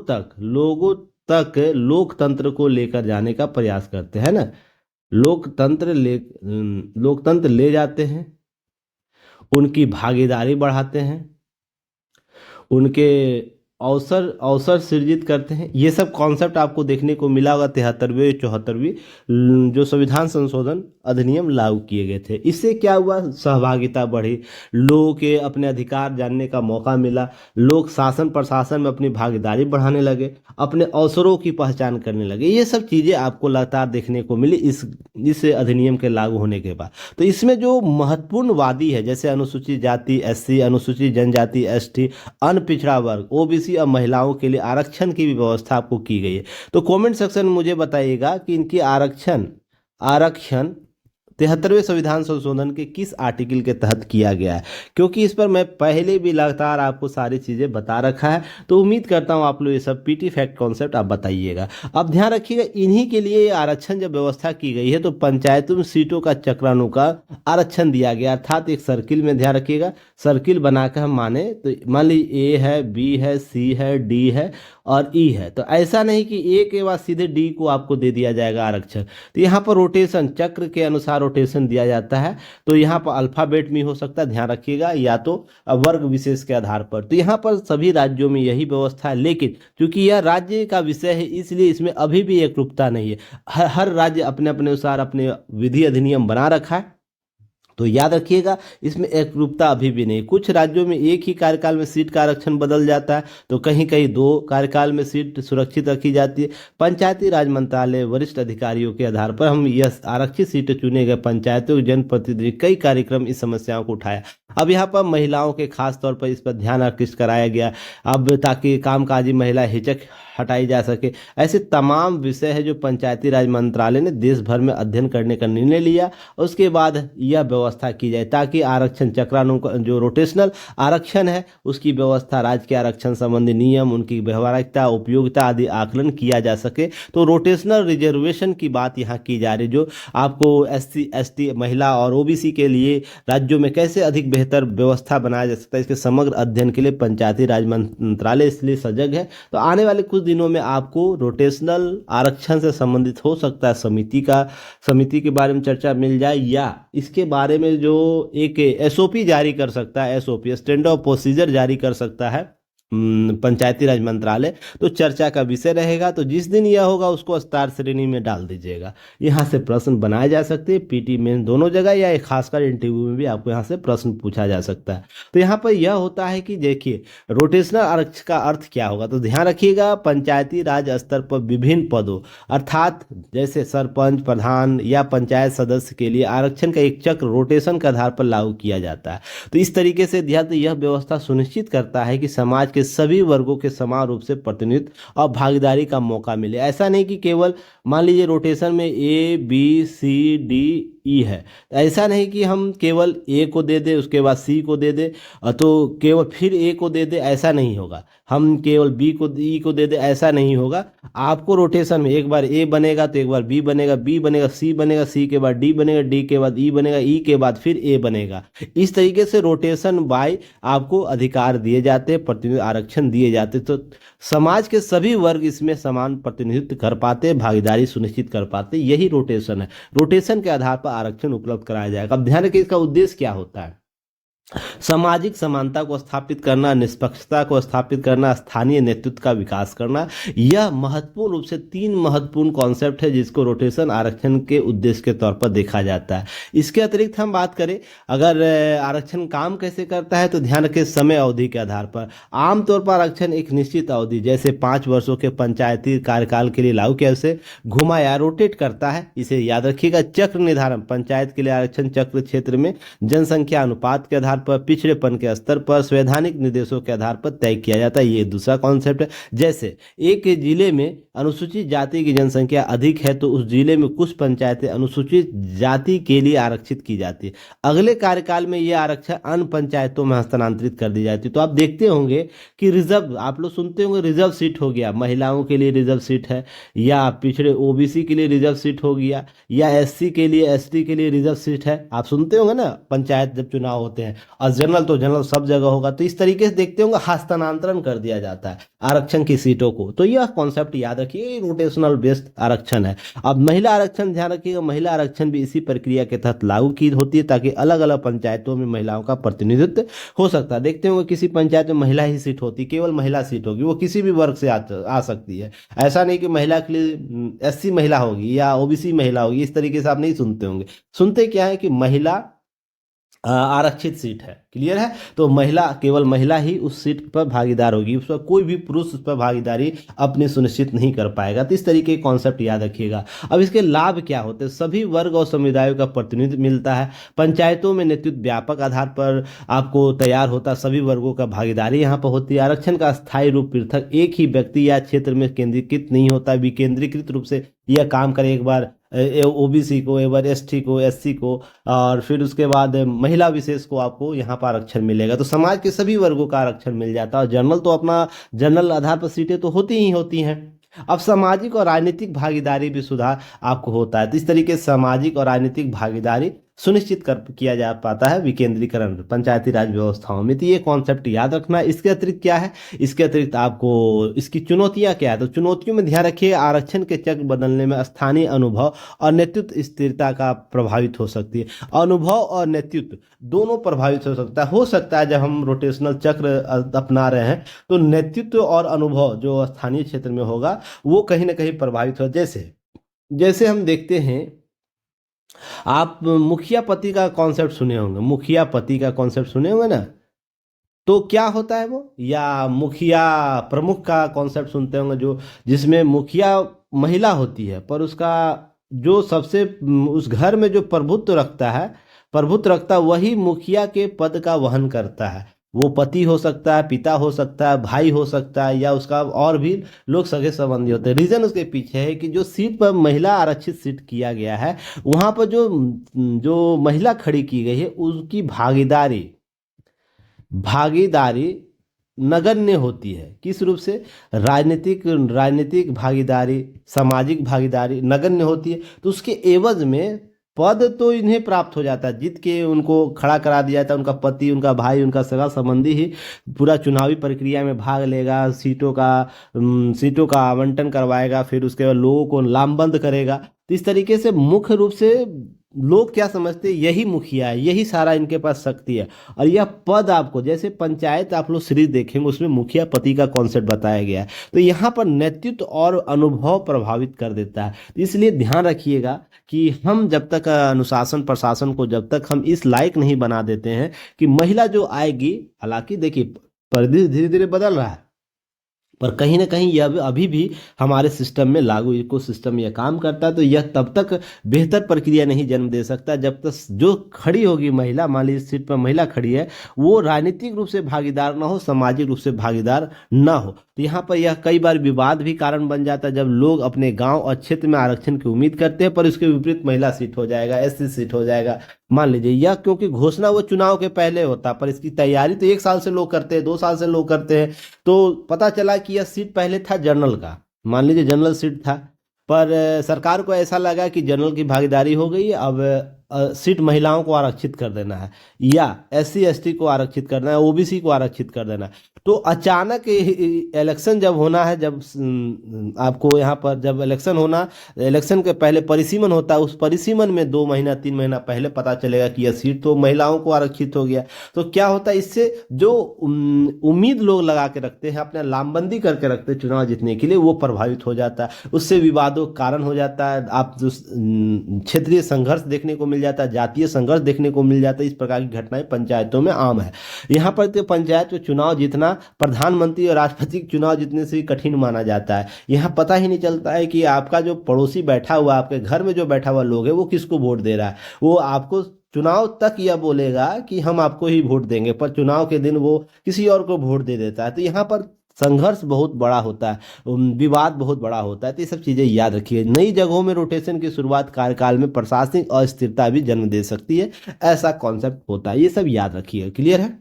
तक लोकतंत्र को लेकर जाने का प्रयास करते हैं ना। लोकतंत्र ले जाते हैं, उनकी भागीदारी बढ़ाते हैं, उनके अवसर सृजित करते हैं। ये सब कॉन्सेप्ट आपको देखने को मिला होगा 73वें 74वीं जो संविधान संशोधन अधिनियम लागू किए गए थे। इससे क्या हुआ? सहभागिता बढ़ी, लोगों के अपने अधिकार जानने का मौका मिला, लोग शासन प्रशासन में अपनी भागीदारी बढ़ाने लगे, अपने अवसरों की पहचान करने लगे। ये सब चीज़ें आपको लगातार देखने को मिली इस अधिनियम के लागू होने के बाद। तो इसमें जो महत्वपूर्ण वादी है, जैसे अनुसूचित जाति SC, अनुसूचित जनजाति ST, अन्य पिछड़ा वर्ग OBC और महिलाओं के लिए आरक्षण की भी व्यवस्था आपको की गई है। तो कमेंट सेक्शन में मुझे बताइएगा कि इनकी आरक्षण 73वें संविधान संशोधन के किस आर्टिकल के तहत किया गया है, क्योंकि इस पर मैं पहले भी लगातार आपको सारी चीज़ें बता रखा है। तो उम्मीद करता हूँ आप लोग ये सब PT फैक्ट कॉन्सेप्ट आप बताइएगा। अब ध्यान रखिएगा, इन्हीं के लिए आरक्षण जब व्यवस्था की गई है, तो पंचायतों में सीटों का चक्रानुसार आरक्षण दिया गया, अर्थात एक सर्किल में, ध्यान रखिएगा, सर्किल बनाकर हम माने तो मान ली A है, B है, C है, D है और E है। तो ऐसा नहीं कि A के बाद सीधे D को आपको दे दिया जाएगा आरक्षण। तो यहाँ पर रोटेशन, चक्र के अनुसार रोटेशन दिया जाता है। तो यहाँ पर अल्फाबेट में हो सकता है, ध्यान रखिएगा, या तो वर्ग विशेष के आधार पर। तो यहाँ पर सभी राज्यों में यही व्यवस्था है, लेकिन क्योंकि यह राज्य का विषय है, इसलिए इसमें अभी भी एकरूपता नहीं है। हर राज्य अपने अपने अनुसार अपने विधि अधिनियम बना रखा है। तो याद रखिएगा, इसमें एकरूपता अभी भी नहीं। कुछ राज्यों में एक ही कार्यकाल में सीट का आरक्षण बदल जाता है, तो कहीं कहीं 2 कार्यकाल में सीट सुरक्षित रखी जाती है। पंचायती राज मंत्रालय वरिष्ठ अधिकारियों के आधार पर हम यह आरक्षित सीटें चुने गए पंचायतों के जनप्रतिनिधि कई कार्यक्रम इस समस्याओं को उठाया। अब यहाँ पर महिलाओं के खास तौर पर इस पर ध्यान आकृष्ट कराया गया, अब ताकि कामकाजी महिला हटाई जा सके। ऐसे तमाम विषय है जो पंचायती राज मंत्रालय ने देश भर में अध्ययन करने का निर्णय लिया। उसके बाद यह व्यवस्था की जाए ताकि आरक्षण चक्रानु जो रोटेशनल आरक्षण है उसकी व्यवस्था, राज्य के आरक्षण संबंधी नियम, उनकी व्यवहारिकता, उपयोगिता आदि आकलन किया जा सके। तो रोटेशनल रिजर्वेशन की बात यहाँ की जा रही, जो आपको एससी एसटी महिला और ओबीसी के लिए राज्यों में कैसे अधिक बेहतर व्यवस्था बनाया जा सकता है, इसके समग्र अध्ययन के लिए पंचायती राज मंत्रालय इसलिए सजग है। तो आने वाले कुछ दिनों में आपको रोटेशनल आरक्षण से संबंधित हो सकता है समिति के बारे में चर्चा मिल जाए, या इसके बारे में जो एक एसओपी जारी कर सकता है, एसओपी स्टैंडर्ड ऑफ प्रोसीजर जारी कर सकता है पंचायती राज मंत्रालय, तो चर्चा का विषय रहेगा। तो जिस दिन यह होगा उसको स्टार श्रेणी में डाल दीजिएगा। यहाँ से प्रश्न बनाए जा सकते हैं, पीटी मेन दोनों जगह, या एक खासकर इंटरव्यू में भी आपको यहाँ से प्रश्न पूछा जा सकता है। तो यहाँ पर यह होता है कि देखिए रोटेशनल आरक्षण का अर्थ क्या होगा, तो ध्यान रखिएगा पंचायती राज स्तर पर विभिन्न पदों अर्थात जैसे सरपंच, प्रधान या पंचायत सदस्य के लिए आरक्षण का एक चक्र रोटेशन के आधार पर लागू किया जाता है। तो इस तरीके से यह व्यवस्था सुनिश्चित करता है कि समाज के सभी वर्गों के समान रूप से प्रतिनिधित्व और भागीदारी का मौका मिले। ऐसा नहीं कि केवल मान लीजिए रोटेशन में A B C D E है, ऐसा नहीं कि हम केवल ए को दे दे उसके बाद सी को दे दे तो केवल फिर ए को दे दे, ऐसा नहीं होगा। हम केवल बी को ई को दे दे, ऐसा नहीं होगा। आपको रोटेशन में एक बार ए बनेगा तो एक बार बी बनेगा, बी बनेगा सी के बाद डी बनेगा, डी के बाद ई बनेगा, ई के बाद फिर ए बनेगा। इस तरीके से रोटेशन बाय आपको अधिकार दिए जाते, प्रतिनिधि आरक्षण दिए जाते, तो समाज के सभी वर्ग इसमें समान प्रतिनिधित्व कर पाते, भागीदारी सुनिश्चित कर पाते। यही रोटेशन है। रोटेशन के आधार पर आरक्षण उपलब्ध कराया जाएगा। अब ध्यान रखिए इसका उद्देश्य क्या होता है। सामाजिक समानता को स्थापित करना, निष्पक्षता को स्थापित करना, स्थानीय नेतृत्व का विकास करना, यह महत्वपूर्ण रूप से 3 महत्वपूर्ण कॉन्सेप्ट है जिसको रोटेशन आरक्षण के उद्देश्य के तौर पर देखा जाता है। इसके अतिरिक्त हम बात करें अगर आरक्षण काम कैसे करता है, तो ध्यान रखें समय अवधि के आधार पर आमतौर पर आरक्षण एक निश्चित अवधि जैसे 5 वर्षों के पंचायती कार्यकाल के लिए लागू किया, उसे घुमा या रोटेट करता है। इसे याद रखिएगा। चक्र निर्धारण पंचायत के लिए आरक्षण चक्र क्षेत्र में जनसंख्या अनुपात के आधार पर, पिछड़ेपन के स्तर पर, संवैधानिक निर्देशों के आधार पर तय किया जाता है। ये दूसरा कॉन्सेप्ट है। जैसे एक जिले में अनुसूचित जाति की जनसंख्या अधिक है तो उस जिले में कुछ पंचायतें अनुसूचित जाति के लिए आरक्षित की जाती है। अगले कार्यकाल में यह आरक्षण अन्य पंचायतों में हस्तांतरित कर दी जाती है। तो आप देखते होंगे कि रिजर्व, आप लोग सुनते होंगे रिजर्व सीट हो गया, महिलाओं के लिए रिजर्व सीट है, या पिछड़े ओबीसी के लिए रिजर्व सीट हो गया, या एससी के लिए, एसटी के लिए रिजर्व सीट है। आप सुनते होंगे ना पंचायत जब चुनाव होते हैं। और जनरल तो जनरल सब जगह होगा। तो इस तरीके से देखते होंगे हस्तांतरण कर दिया जाता है आरक्षण की सीटों को। तो यह कॉन्सेप्ट याद रखिए, रोटेशनल बेस्ड आरक्षण है। अब महिला आरक्षण ध्यान रखिएगा, महिला आरक्षण भी इसी प्रक्रिया के तहत लागू की होती है ताकि अलग अलग पंचायतों में महिलाओं का प्रतिनिधित्व हो सकता है। देखते होंगे किसी पंचायत में महिला ही सीट होती, केवल महिला सीट होगी, वो किसी भी वर्ग से आ सकती है। ऐसा नहीं कि महिला के लिए एससी महिला होगी या ओबीसी महिला होगी, इस तरीके से आप नहीं सुनते होंगे। सुनते क्या है कि महिला आरक्षित सीट है। क्लियर है। तो महिला, केवल महिला ही उस सीट पर भागीदार होगी, उस पर कोई भी पुरुष उस पर भागीदारी अपनी सुनिश्चित नहीं कर पाएगा। तो इस तरीके के कॉन्सेप्ट याद रखिएगा। अब इसके लाभ क्या होते हैं, सभी वर्ग और समुदायों का प्रतिनिधित्व मिलता है। पंचायतों में नेतृत्व व्यापक आधार पर आपको तैयार होता है, सभी वर्गों का भागीदारी यहाँ पर होती है। आरक्षण का स्थायी रूप पृथक एक ही व्यक्ति या क्षेत्र में केंद्रीकृत नहीं होता, विकेंद्रीकृत रूप से यह काम करे। एक बार ओबीसी को, एक बार एसटी को, एससी को, और फिर उसके बाद महिला विशेष को आपको यहाँ पर आरक्षण मिलेगा। तो समाज के सभी वर्गों का आरक्षण मिल जाता है। और जनरल तो अपना जनरल आधार पर सीटें तो होती ही होती हैं। अब सामाजिक और राजनीतिक भागीदारी भी सुधार आपको होता है। तो इस तरीके से सामाजिक और राजनीतिक भागीदारी सुनिश्चित किया जा पाता है विकेंद्रीकरण पंचायती राज व्यवस्थाओं में। तो ये कॉन्सेप्ट याद रखना है। इसके अतिरिक्त क्या है, इसके अतिरिक्त आपको इसकी चुनौतियां क्या है, तो चुनौतियों में ध्यान रखिए आरक्षण के चक्र बदलने में स्थानीय अनुभव और नेतृत्व स्थिरता का प्रभावित हो सकती है। अनुभव और नेतृत्व दोनों प्रभावित हो सकता है जब हम रोटेशनल चक्र अपना रहे हैं तो नेतृत्व और अनुभव जो स्थानीय क्षेत्र में होगा वो कहीं ना कहीं प्रभावित हो। जैसे हम देखते हैं, आप मुखिया पति का कॉन्सेप्ट सुने होंगे, मुखिया पति का कॉन्सेप्ट सुने होंगे ना। तो क्या होता है वो, या मुखिया प्रमुख का कॉन्सेप्ट सुनते होंगे, जो जिसमें मुखिया महिला होती है पर उसका जो सबसे उस घर में जो प्रभुत्व रखता है वही मुखिया के पद का वहन करता है। वो पति हो सकता है, पिता हो सकता है, भाई हो सकता है, या उसका और भी लोग सगे संबंधी होते हैं। रीजन उसके पीछे है कि जो सीट पर महिला आरक्षित सीट किया गया है, वहां पर जो जो महिला खड़ी की गई है उसकी भागीदारी भागीदारी नगण्य होती है। किस रूप से? राजनीतिक भागीदारी, सामाजिक भागीदारी नगण्य होती है। तो उसके एवज में पद तो इन्हें प्राप्त हो जाता है, जीत के उनको खड़ा करा दिया जाता है। उनका पति, उनका भाई, उनका सगा संबंधी ही पूरा चुनावी प्रक्रिया में भाग लेगा, सीटों का आवंटन करवाएगा, फिर उसके बाद लोगों को लामबंद करेगा। तो इस तरीके से मुख्य रूप से लोग क्या समझते हैं, यही मुखिया है, यही सारा इनके पास शक्ति है। और यह पद आपको, जैसे पंचायत आप लोग सीरीज देखेंगे उसमें मुखिया पति का कॉन्सेप्ट बताया गया है। तो यहाँ पर नेतृत्व और अनुभव प्रभावित कर देता है। तो इसलिए ध्यान रखिएगा कि हम जब तक अनुशासन प्रशासन को जब तक हम इस लायक नहीं बना देते हैं कि महिला जो आएगी, हालांकि देखिए परिधि धीरे धीरे बदल रहा है, पर कहीं ना कहीं यह अभी भी हमारे सिस्टम में लागू इको सिस्टम यह काम करता है। तो यह तब तक बेहतर प्रक्रिया नहीं जन्म दे सकता जब तक जो खड़ी होगी महिला, मान लीजिए सीट पर महिला खड़ी है, वो राजनीतिक रूप से भागीदार ना हो, सामाजिक रूप से भागीदार ना हो। तो यहाँ पर यह कई बार विवाद भी कारण बन जाता है जब लोग अपने गांव और क्षेत्र में आरक्षण की उम्मीद करते हैं, पर इसके विपरीत महिला सीट हो जाएगा, एससी सीट हो जाएगा मान लीजिए। यह क्योंकि घोषणा वो चुनाव के पहले होता, पर इसकी तैयारी तो 1 साल से लोग करते हैं, 2 साल से लोग करते हैं। तो पता चला कि यह सीट पहले था जनरल का, मान लीजिए जनरल सीट था, पर सरकार को ऐसा लगा कि जनरल की भागीदारी हो गई, अब सीट महिलाओं को आरक्षित कर देना है, या एससी एसटी को आरक्षित करना है, ओबीसी को आरक्षित कर देना है। तो अचानक इलेक्शन जब होना है, जब आपको यहाँ पर जब इलेक्शन होना, इलेक्शन के पहले परिसीमन होता है, उस परिसीमन में 2 महीना 3 महीना पहले पता चलेगा कि यह सीट तो महिलाओं को आरक्षित हो गया। तो क्या होता है, इससे जो उम्मीद लोग लगा के रखते हैं, अपने लामबंदी करके रखते हैं चुनाव जीतने के लिए, वो प्रभावित हो जाता है, उससे विवादों का कारण हो जाता है। आप जो क्षेत्रीय संघर्ष देखने को मिल जाता है, जातीय संघर्ष देखने को मिल जाता है। इस प्रकार की घटनाएं पंचायतों में आम है। यहाँ पर तो पंचायत में चुनाव जीतना प्रधानमंत्री और राष्ट्रपति के चुनाव जीतने से भी कठिन माना जाता है। यहाँ पता ही नहीं चलता है कि आपका जो पड़ोसी बैठा हुआ, आपके घर में जो बैठा हुआ लोग है, वो किसको वोट दे रहा है। वो आपको चुनाव तक यह बोलेगा कि हम आपको ही वोट देंगे, पर चुनाव के दिन वो किसी और को वोट दे देता है। तो यहाँ पर संघर्ष बहुत बड़ा होता है, विवाद बहुत बड़ा होता है। तो ये सब चीज़ें याद रखिए। नई जगहों में रोटेशन की शुरुआत कार्यकाल में प्रशासनिक अस्थिरता भी जन्म दे सकती है, ऐसा कॉन्सेप्ट होता है। ये सब याद रखिए। क्लियर है?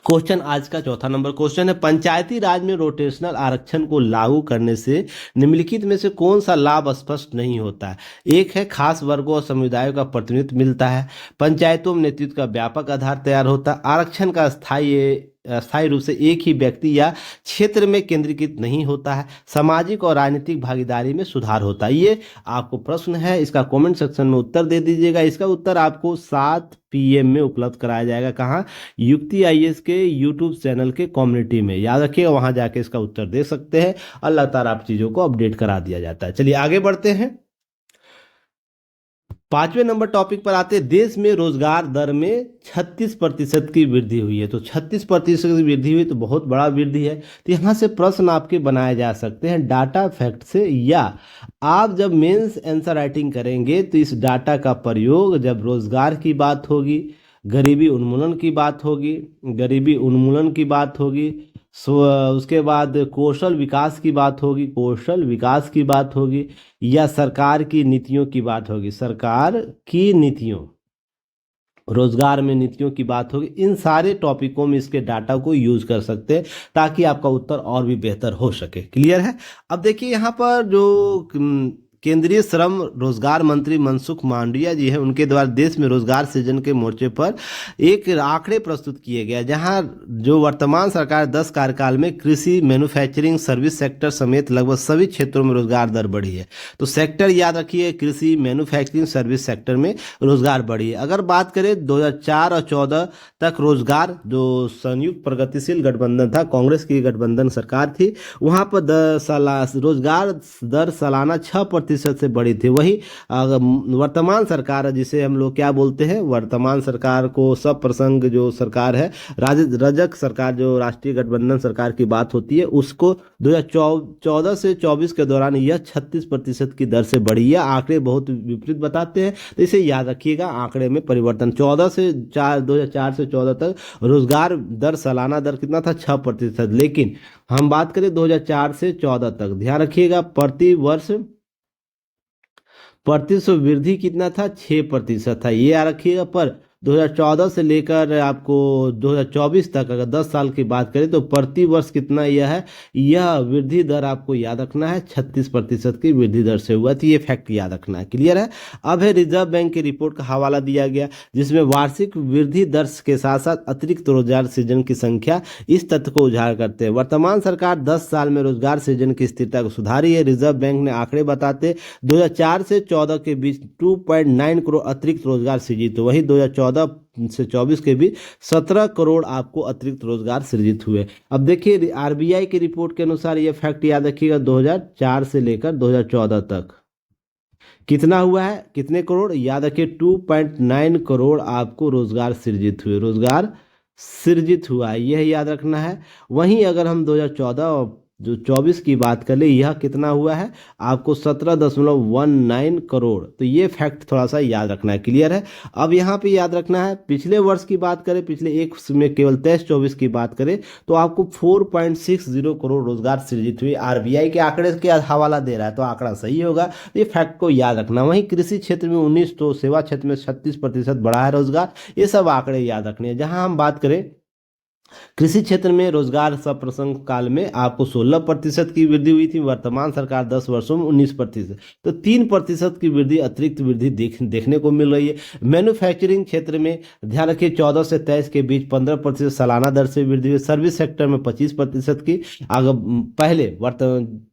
क्वेश्चन आज का चौथा नंबर क्वेश्चन है, पंचायती राज में रोटेशनल आरक्षण को लागू करने से निम्नलिखित में से कौन सा लाभ स्पष्ट नहीं होता है। एक है, खास वर्गों और समुदायों का प्रतिनिधित्व मिलता है, पंचायतों में नेतृत्व का व्यापक आधार तैयार होता है, आरक्षण का स्थायी रूप से एक ही व्यक्ति या क्षेत्र में केंद्रीकृत नहीं होता है, सामाजिक और राजनीतिक भागीदारी में सुधार होता है। ये आपको प्रश्न है, इसका कमेंट सेक्शन में उत्तर दे दीजिएगा। इसका उत्तर आपको 7 PM में उपलब्ध कराया जाएगा। कहाँ? युक्ति IAS के यूट्यूब चैनल के कम्युनिटी में, याद रखिएगा, वहां जाके इसका उत्तर दे सकते हैं। और लगातार आप चीजों को अपडेट करा दिया जाता है। चलिए आगे बढ़ते हैं। 5वें नंबर टॉपिक पर आते हैं। देश में रोजगार दर में 36% की वृद्धि हुई है। तो 36% की वृद्धि हुई तो बहुत बड़ा वृद्धि है। तो यहाँ से प्रश्न आपके बनाए जा सकते हैं डाटा फैक्ट से, या आप जब मेंस आंसर राइटिंग करेंगे तो इस डाटा का प्रयोग जब रोजगार की बात होगी, गरीबी उन्मूलन की बात होगी, उसके बाद कौशल विकास की बात होगी, या सरकार की नीतियों की बात होगी, रोजगार में नीतियों की बात होगी। इन सारे टॉपिकों में इसके डाटा को यूज कर सकते हैं ताकि आपका उत्तर और भी बेहतर हो सके। क्लियर है? अब देखिए यहाँ पर जो केंद्रीय श्रम रोजगार मंत्री मनसुख मांडविया जी हैं, उनके द्वारा देश में रोजगार सृजन के मोर्चे पर एक आंकड़े प्रस्तुत किए गए, जहां जो वर्तमान सरकार 10 कार्यकाल में कृषि, मैन्युफैक्चरिंग, सर्विस सेक्टर समेत लगभग सभी क्षेत्रों में रोजगार दर बढ़ी है। तो सेक्टर याद रखिए, कृषि, मैन्युफैक्चरिंग, सर्विस सेक्टर में रोजगार बढ़ी है। अगर बात करें 2004 और 14 तक रोजगार, जो संयुक्त प्रगतिशील गठबंधन था, कांग्रेस की गठबंधन सरकार थी, वहां पर रोजगार दर सालाना 6% 30% से बढ़ी थी। वही वर्तमान सरकार जिसे हम लोग क्या बोलते हैं, वर्तमान सरकार को सब प्रसंग जो सरकार है, रजक सरकार जो राष्ट्रीय गठबंधन सरकार की बात होती है, उसको 2014 से 24 के दौरान यह 36% की दर से बढ़ी। यह आंकड़े बहुत विपरीत बताते हैं, तो इसे याद रखिएगा। आंकड़े में परिवर्तन 2004 से 14 तक रोजगार दर, सालाना दर कितना था, 6%। लेकिन हम बात करें 2004 से 14 तक, ध्यान रखिएगा, प्रतिवर्ष वृद्धि कितना था, 6% था, ये याद रखिएगा। पर 2014 से लेकर आपको 2024 तक अगर 10 साल की बात करें तो प्रति वर्ष कितना यह है, यह वृद्धि दर आपको याद रखना है, 36% की वृद्धि दर से हुआ। तो ये फैक्ट याद रखना है, क्लियर है। अब है रिजर्व बैंक की रिपोर्ट का हवाला दिया गया, जिसमें वार्षिक वृद्धि दर के साथ साथ अतिरिक्त रोजगार सृजन की संख्या इस तथ्य को उजागर करते हैं। वर्तमान सरकार 10 साल में रोजगार सृजन की स्थिरता को सुधारी है। रिजर्व बैंक ने आंकड़े बताते 2004 से 14 के बीच 2.9 करोड़ अतिरिक्त रोजगार सृजित, वही 2014 से 24 के बीच 17 करोड़ आपको अतिरिक्त रोजगार सृजित हुए। अब देखिए आरबीआई की रिपोर्ट के अनुसार यह फैक्ट याद रखिएगा, 2004 से लेकर 2014 तक कितना हुआ है, कितने करोड़, याद रखिए 2.9 करोड़ आपको रोजगार सृजित हुए, रोजगार सृजित हुआ है, यह याद रखना है। वहीं अगर हम 2014 और जो 24 की बात कर ले, यह कितना हुआ है आपको, 17.19 करोड़। तो ये फैक्ट थोड़ा सा याद रखना है, क्लियर है। अब यहाँ पे याद रखना है, पिछले वर्ष की बात करें, पिछले एक में केवल 23-24 की बात करें तो आपको 4.60 करोड़ रोजगार सृजित हुई। आरबीआई के आंकड़े के हवाला दे रहा है तो आंकड़ा सही होगा, ये फैक्ट को याद रखना। वहीं कृषि क्षेत्र में 19, तो सेवा क्षेत्र में 36% बढ़ा है रोजगार, ये सब आंकड़े याद रखने हैं। जहां हम बात करें कृषि क्षेत्र में रोजगार सप्रसंग काल में आपको 16% की वृद्धि हुई थी, वर्तमान सरकार 10 वर्षों में 19%, तो 3% की वृद्धि, अतिरिक्त वृद्धि देखने को मिल रही है। मैन्युफैक्चरिंग क्षेत्र में ध्यान रखिए 14 से 23 के बीच 15% सालाना दर से वृद्धि हुई। सर्विस सेक्टर में 25% की, अगर पहले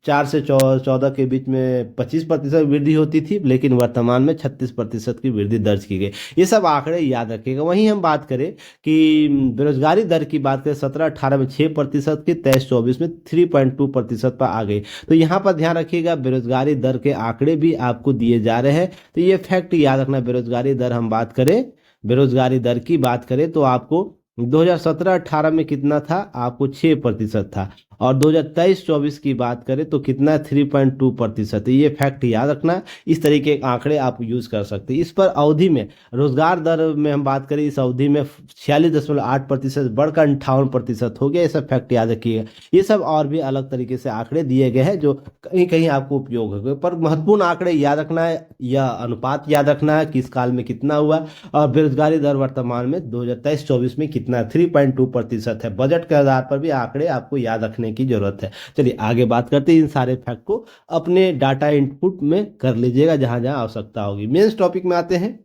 4 से 14 के बीच में 25% वृद्धि होती थी, लेकिन वर्तमान में 36% की वृद्धि दर्ज की गई। ये सब आंकड़े याद रखिएगा। वहीं हम बात करें कि बेरोजगारी दर की बात करें, 17-18 में 6% की, 23-24 में 3.2% पर आ गई। तो यहाँ पर ध्यान रखिएगा, बेरोजगारी दर के आंकड़े भी आपको दिए जा रहे हैं, तो ये फैक्ट याद रखना। बेरोजगारी दर हम बात करें, बेरोजगारी दर की बात करें तो आपको 2017-18 में कितना था, आपको 6% था, और 2023-24 की बात करें तो कितना, 3.2%। ये फैक्ट याद रखना। इस तरीके के आंकड़े आप यूज कर सकते हैं। इस पर अवधि में रोजगार दर में हम बात करें, इस अवधि में 46.8% बढ़कर 58% हो गया। ये सब फैक्ट याद रखिएगा। ये सब और भी अलग तरीके से आंकड़े दिए गए हैं जो कहीं कहीं आपको उपयोग होगा, पर महत्वपूर्ण आंकड़े याद रखना है, यह अनुपात याद रखना है किस काल में कितना हुआ, और बेरोजगारी दर वर्तमान में 2023-24 में कितना, 3.2% है। बजट के आधार पर भी आंकड़े आपको याद रखने की जरूरत है। चलिए आगे बात करते हैं। इन सारे फैक्ट को अपने डाटा इनपुट में कर लीजिएगा जहां जहां आवश्यकता होगी। मेंस टॉपिक में आते हैं,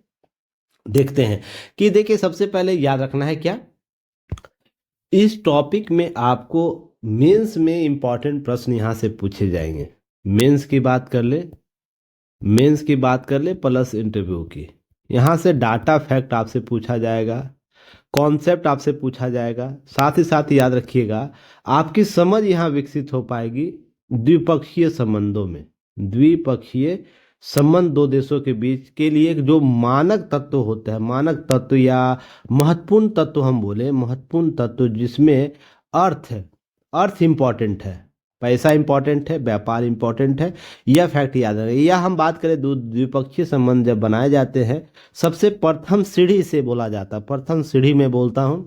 देखते हैं कि देखिए सबसे पहले याद रखना है क्या, इस टॉपिक में आपको मेंस में इंपॉर्टेंट प्रश्न यहां से पूछे जाएंगे। मेंस की बात कर ले, मेंस की बात कर ले प्लस इंटरव्यू की, यहां से डाटा फैक्ट आपसे पूछा जाएगा, कॉन्सेप्ट आपसे पूछा जाएगा। साथ ही साथ याद रखिएगा आपकी समझ यहाँ विकसित हो पाएगी द्विपक्षीय संबंधों में। द्विपक्षीय संबंध दो देशों के बीच के लिए जो मानक तत्व होते हैं, मानक तत्व या महत्वपूर्ण तत्व हम बोले, महत्वपूर्ण तत्व जिसमें अर्थ इंपॉर्टेंट है, पैसा इंपॉर्टेंट है, व्यापार इंपॉर्टेंट है, यह फैक्ट याद रखें। या हम बात करें द्विपक्षीय संबंध जब बनाए जाते हैं, सबसे प्रथम सीढ़ी से बोला जाता है, प्रथम सीढ़ी में बोलता हूं,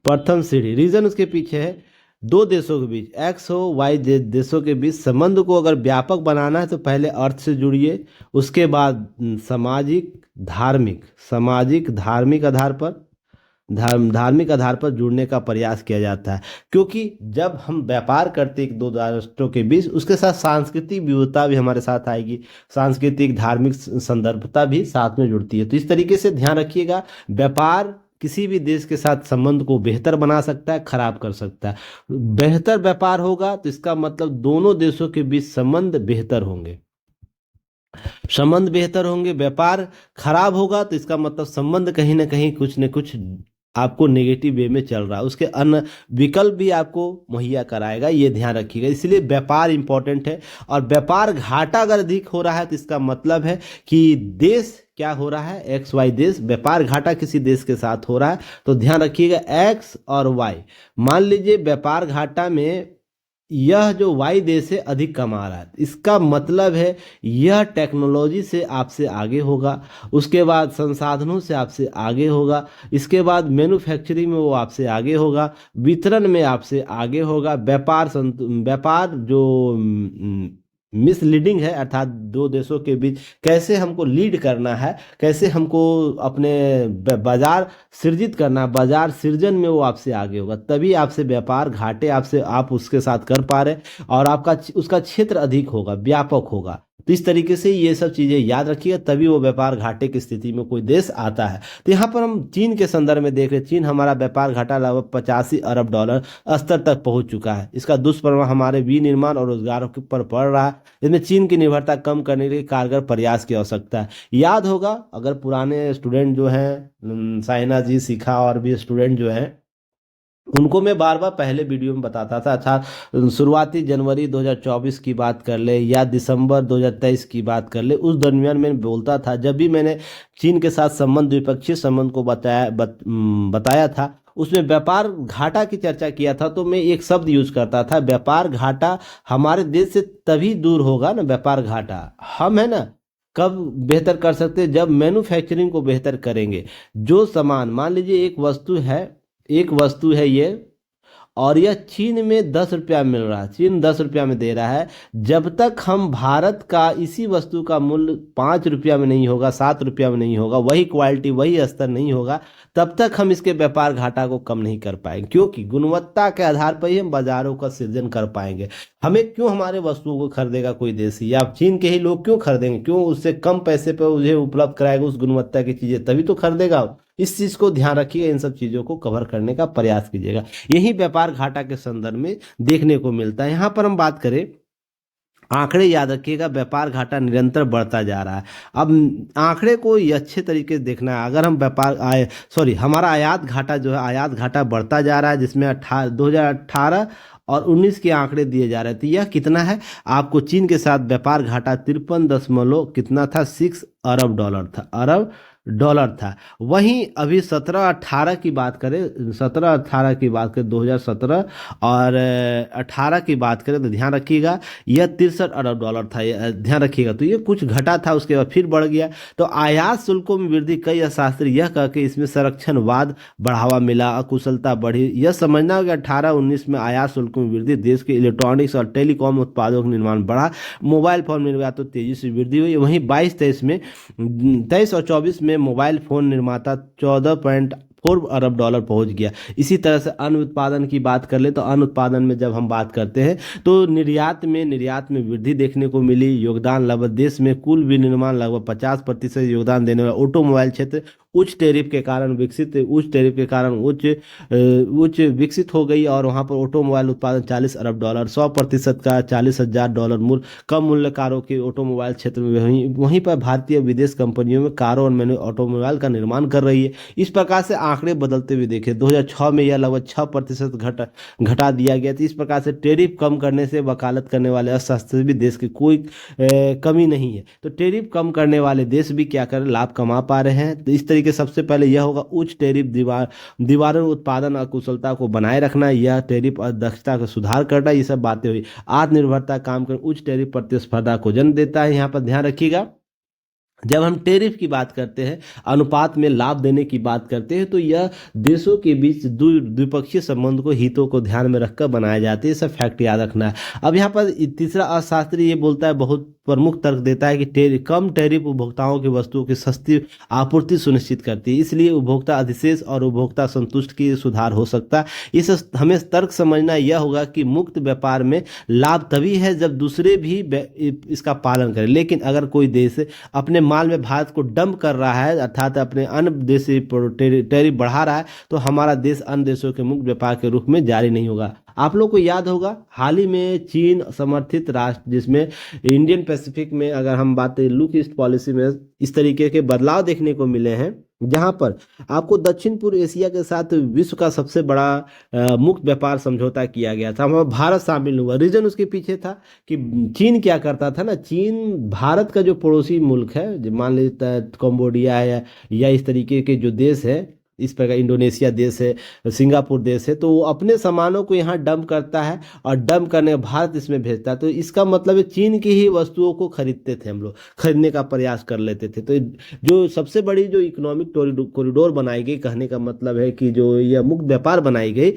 प्रथम सीढ़ी। रीजन उसके पीछे है, दो देशों के बीच, एक्स हो वाई देशों के बीच संबंध को अगर व्यापक बनाना है तो पहले अर्थ से जुड़िए, उसके बाद सामाजिक धार्मिक आधार पर, धार्मिक आधार पर जुड़ने का प्रयास किया जाता है। क्योंकि जब हम व्यापार करते हैं दो राष्ट्रों के बीच, उसके साथ सांस्कृतिक विविधता भी हमारे साथ आएगी, सांस्कृतिक धार्मिक संदर्भता भी साथ में जुड़ती है। तो इस तरीके से ध्यान रखिएगा, व्यापार किसी भी देश के साथ संबंध को बेहतर बना सकता है, खराब कर सकता है। बेहतर व्यापार होगा तो इसका मतलब दोनों देशों के बीच संबंध बेहतर होंगे, संबंध बेहतर होंगे। व्यापार खराब होगा तो इसका मतलब संबंध कहीं ना कहीं कुछ न कुछ आपको नेगेटिव वे में चल रहा है, उसके अन्य विकल्प भी आपको मुहैया कराएगा, ये ध्यान रखिएगा। इसलिए व्यापार इंपॉर्टेंट है, और व्यापार घाटा अगर अधिक हो रहा है तो इसका मतलब है कि देश क्या हो रहा है, एक्स वाई देश व्यापार घाटा किसी देश के साथ हो रहा है, तो ध्यान रखिएगा एक्स और वाई। मान लीजिए व्यापार घाटा में यह जो वाई देश है अधिक कमा रहा है, इसका मतलब है यह टेक्नोलॉजी से आपसे आगे होगा, उसके बाद संसाधनों से आपसे आगे होगा, इसके बाद मैन्युफैक्चरिंग में वो आपसे आगे होगा, वितरण में आपसे आगे होगा। व्यापार जो मिसलीडिंग है, अर्थात दो देशों के बीच कैसे हमको लीड करना है, कैसे हमको अपने बाजार सृजित करना, बाजार सृजन में वो आपसे आगे होगा, तभी आपसे व्यापार घाटे आपसे आप उसके साथ कर पा रहे, और आपका उसका क्षेत्र अधिक होगा, व्यापक होगा। तो इस तरीके से ये सब चीज़ें याद रखिए, तभी वो व्यापार घाटे की स्थिति में कोई देश आता है। तो यहाँ पर हम चीन के संदर्भ में देख रहे हैं, चीन हमारा व्यापार घाटा लगभग 85 अरब डॉलर स्तर तक पहुंच चुका है। इसका दुष्प्रभाव हमारे विनिर्माण और रोजगार के ऊपर पड़ रहा है। इसमें चीन की निर्भरता कम करने के लिए कारगर प्रयास की आवश्यकता है। याद होगा अगर पुराने स्टूडेंट जो हैं, साइना जी, शिखा और भी स्टूडेंट जो हैं, उनको मैं बार बार पहले वीडियो में बताता था। अच्छा, शुरुआती जनवरी 2024 की बात कर ले या दिसंबर 2023 की बात कर ले, उस दरमियान मैं बोलता था, जब भी मैंने चीन के साथ संबंध, द्विपक्षीय संबंध को बताया था, उसमें व्यापार घाटा की चर्चा किया था, तो मैं एक शब्द यूज करता था, व्यापार घाटा हमारे देश से तभी दूर होगा ना, व्यापार घाटा हम है ना कब बेहतर कर सकते हैं, जब मैन्युफैक्चरिंग को बेहतर करेंगे। जो सामान, मान लीजिए एक वस्तु है ये, और यह चीन में 10 रुपया मिल रहा है, चीन 10 रुपया में दे रहा है, जब तक हम भारत का इसी वस्तु का मूल्य 5 रुपया में नहीं होगा, 7 रुपया में नहीं होगा, वही क्वालिटी वही स्तर नहीं होगा, तब तक हम इसके व्यापार घाटा को कम नहीं कर पाएंगे, क्योंकि गुणवत्ता के आधार पर ही हम बाजारों का सृजन कर पाएंगे। हमें क्यों हमारे वस्तुओं को खरीदेगा कोई देशी, या चीन के ही लोग क्यों खरीदेंगे, क्यों उससे कम पैसे पर उसे उपलब्ध कराएगा उस गुणवत्ता की चीजें, तभी तो खरीदेगा। इस चीज को ध्यान रखिएगा, इन सब चीजों को कवर करने का प्रयास कीजिएगा। यही व्यापार घाटा के संदर्भ में देखने को मिलता है। यहाँ पर हम बात करें, आंकड़े याद रखिएगा, व्यापार घाटा निरंतर बढ़ता जा रहा है। अब आंकड़े को ये अच्छे तरीके से देखना है। अगर हम हमारा आयात घाटा जो है, आयात घाटा बढ़ता जा रहा है, जिसमें 2018 और 19 के आंकड़े दिए जा रहे थे। यह कितना है, आपको चीन के साथ व्यापार घाटा 53 दशमलव कितना था, 6 अरब डॉलर था, वहीं अभी 17-18 की बात करें, 17-18 की बात करें, 2017 और 18 की बात करें, तो ध्यान रखिएगा यह 63 अरब डॉलर था, ध्यान रखिएगा। तो ये कुछ घटा था, उसके बाद फिर बढ़ गया। तो आयात शुल्कों में वृद्धि, कई अर्थशास्त्री यह कह के इसमें संरक्षणवाद बढ़ावा मिला, अकुशलता बढ़ी। यह समझना कि 18-19 में आयात शुल्कों में वृद्धि, देश के इलेक्ट्रॉनिक्स और टेलीकॉम उत्पादों का निर्माण बढ़ा, मोबाइल फोन निर्यात तो तेजी से वृद्धि हुई। वहीं 23 और 24 में मोबाइल फोन निर्माता 14.4 अरब डॉलर पहुंच गया। इसी तरह से अन्न उत्पादन की बात कर ले, तो अन्न उत्पादन में जब हम बात करते हैं तो निर्यात में वृद्धि देखने को मिली। योगदान लगभग देश में कुल विनिर्माण लगभग 50% योगदान देने वाला ऑटोमोबाइल क्षेत्र उच्च टैरिफ के कारण उच्च विकसित हो गई, और वहाँ पर ऑटोमोबाइल उत्पादन 40 अरब डॉलर, 100% का 40,000 डॉलर मूल्य, कम मूल्य कारों के ऑटोमोबाइल क्षेत्र में वहीं पर भारतीय विदेश कंपनियों में कारों और ऑटोमोबाइल का निर्माण कर रही है। इस प्रकार से आंकड़े बदलते हुए देखे, 2006 में यह लगभग 6% घटा दिया गया था। इस प्रकार से टैरिफ कम करने से वकालत करने वाले अर्थशास्त्री भी देश की कोई कमी नहीं है। तो टैरिफ कम करने वाले देश भी क्या कर लाभ कमा पा रहे हैं। तो इस तरीके सबसे पहले यह होगा उच्च टैरिफ दीवारों उत्पादन अकुशलता को बनाए रखना, यह टैरिफ और दक्षता का सुधार करना, ये सब बातें हुई। आत्मनिर्भरता काम कर उच्च टैरिफ प्रतिस्पर्धा को जन्म देता है। यहाँ पर ध्यान रखिएगा, जब हम टैरिफ की बात करते हैं, अनुपात में लाभ देने की बात करते हैं, तो यह देशों के बीच द्विपक्षीय संबंध को, हितों को ध्यान में रखकर बनाए जाते हैं। सब फैक्ट याद रखना है। अब यहाँ पर तीसरा अर्थशास्त्री ये बोलता है, बहुत प्रमुख तर्क देता है कि कम टैरिफ उपभोक्ताओं की वस्तुओं की सस्ती आपूर्ति सुनिश्चित करती है, इसलिए उपभोक्ता अधिशेष और उपभोक्ता संतुष्ट की सुधार हो सकता है। इस हमें तर्क समझना यह होगा कि मुक्त व्यापार में लाभ तभी है जब दूसरे भी इसका पालन करें। लेकिन अगर कोई देश अपने माल में भारत को डंप कर रहा है, अर्थात अपने अन्य देश से टैरिफ बढ़ा रहा है, तो हमारा देश अन्य देशों के मुक्त व्यापार के रूप में जारी नहीं होगा। आप लोग को याद होगा हाल ही में चीन समर्थित राष्ट्र, जिसमें इंडियन पैसिफिक में अगर हम बात करें लुक ईस्ट पॉलिसी में इस तरीके के बदलाव देखने को मिले हैं जहां पर आपको दक्षिण पूर्व एशिया के साथ विश्व का सबसे बड़ा मुक्त व्यापार समझौता किया गया था, वहाँ भारत शामिल हुआ। रीजन उसके पीछे था कि चीन क्या करता था ना, चीन भारत का जो पड़ोसी मुल्क है, जो मान लीजिए कंबोडिया है या इस तरीके के जो देश है, इस प्रकार इंडोनेशिया देश है, सिंगापुर देश है, तो वो अपने सामानों को यहाँ डंप करता है और डंप करने के भारत इसमें भेजता है। तो इसका मतलब है चीन की ही वस्तुओं को खरीदते थे हम लोग, खरीदने का प्रयास कर लेते थे। तो जो सबसे बड़ी जो इकोनॉमिक कॉरिडोर बनाई गई, कहने का मतलब है कि जो यह मुक्त व्यापार बनाई गई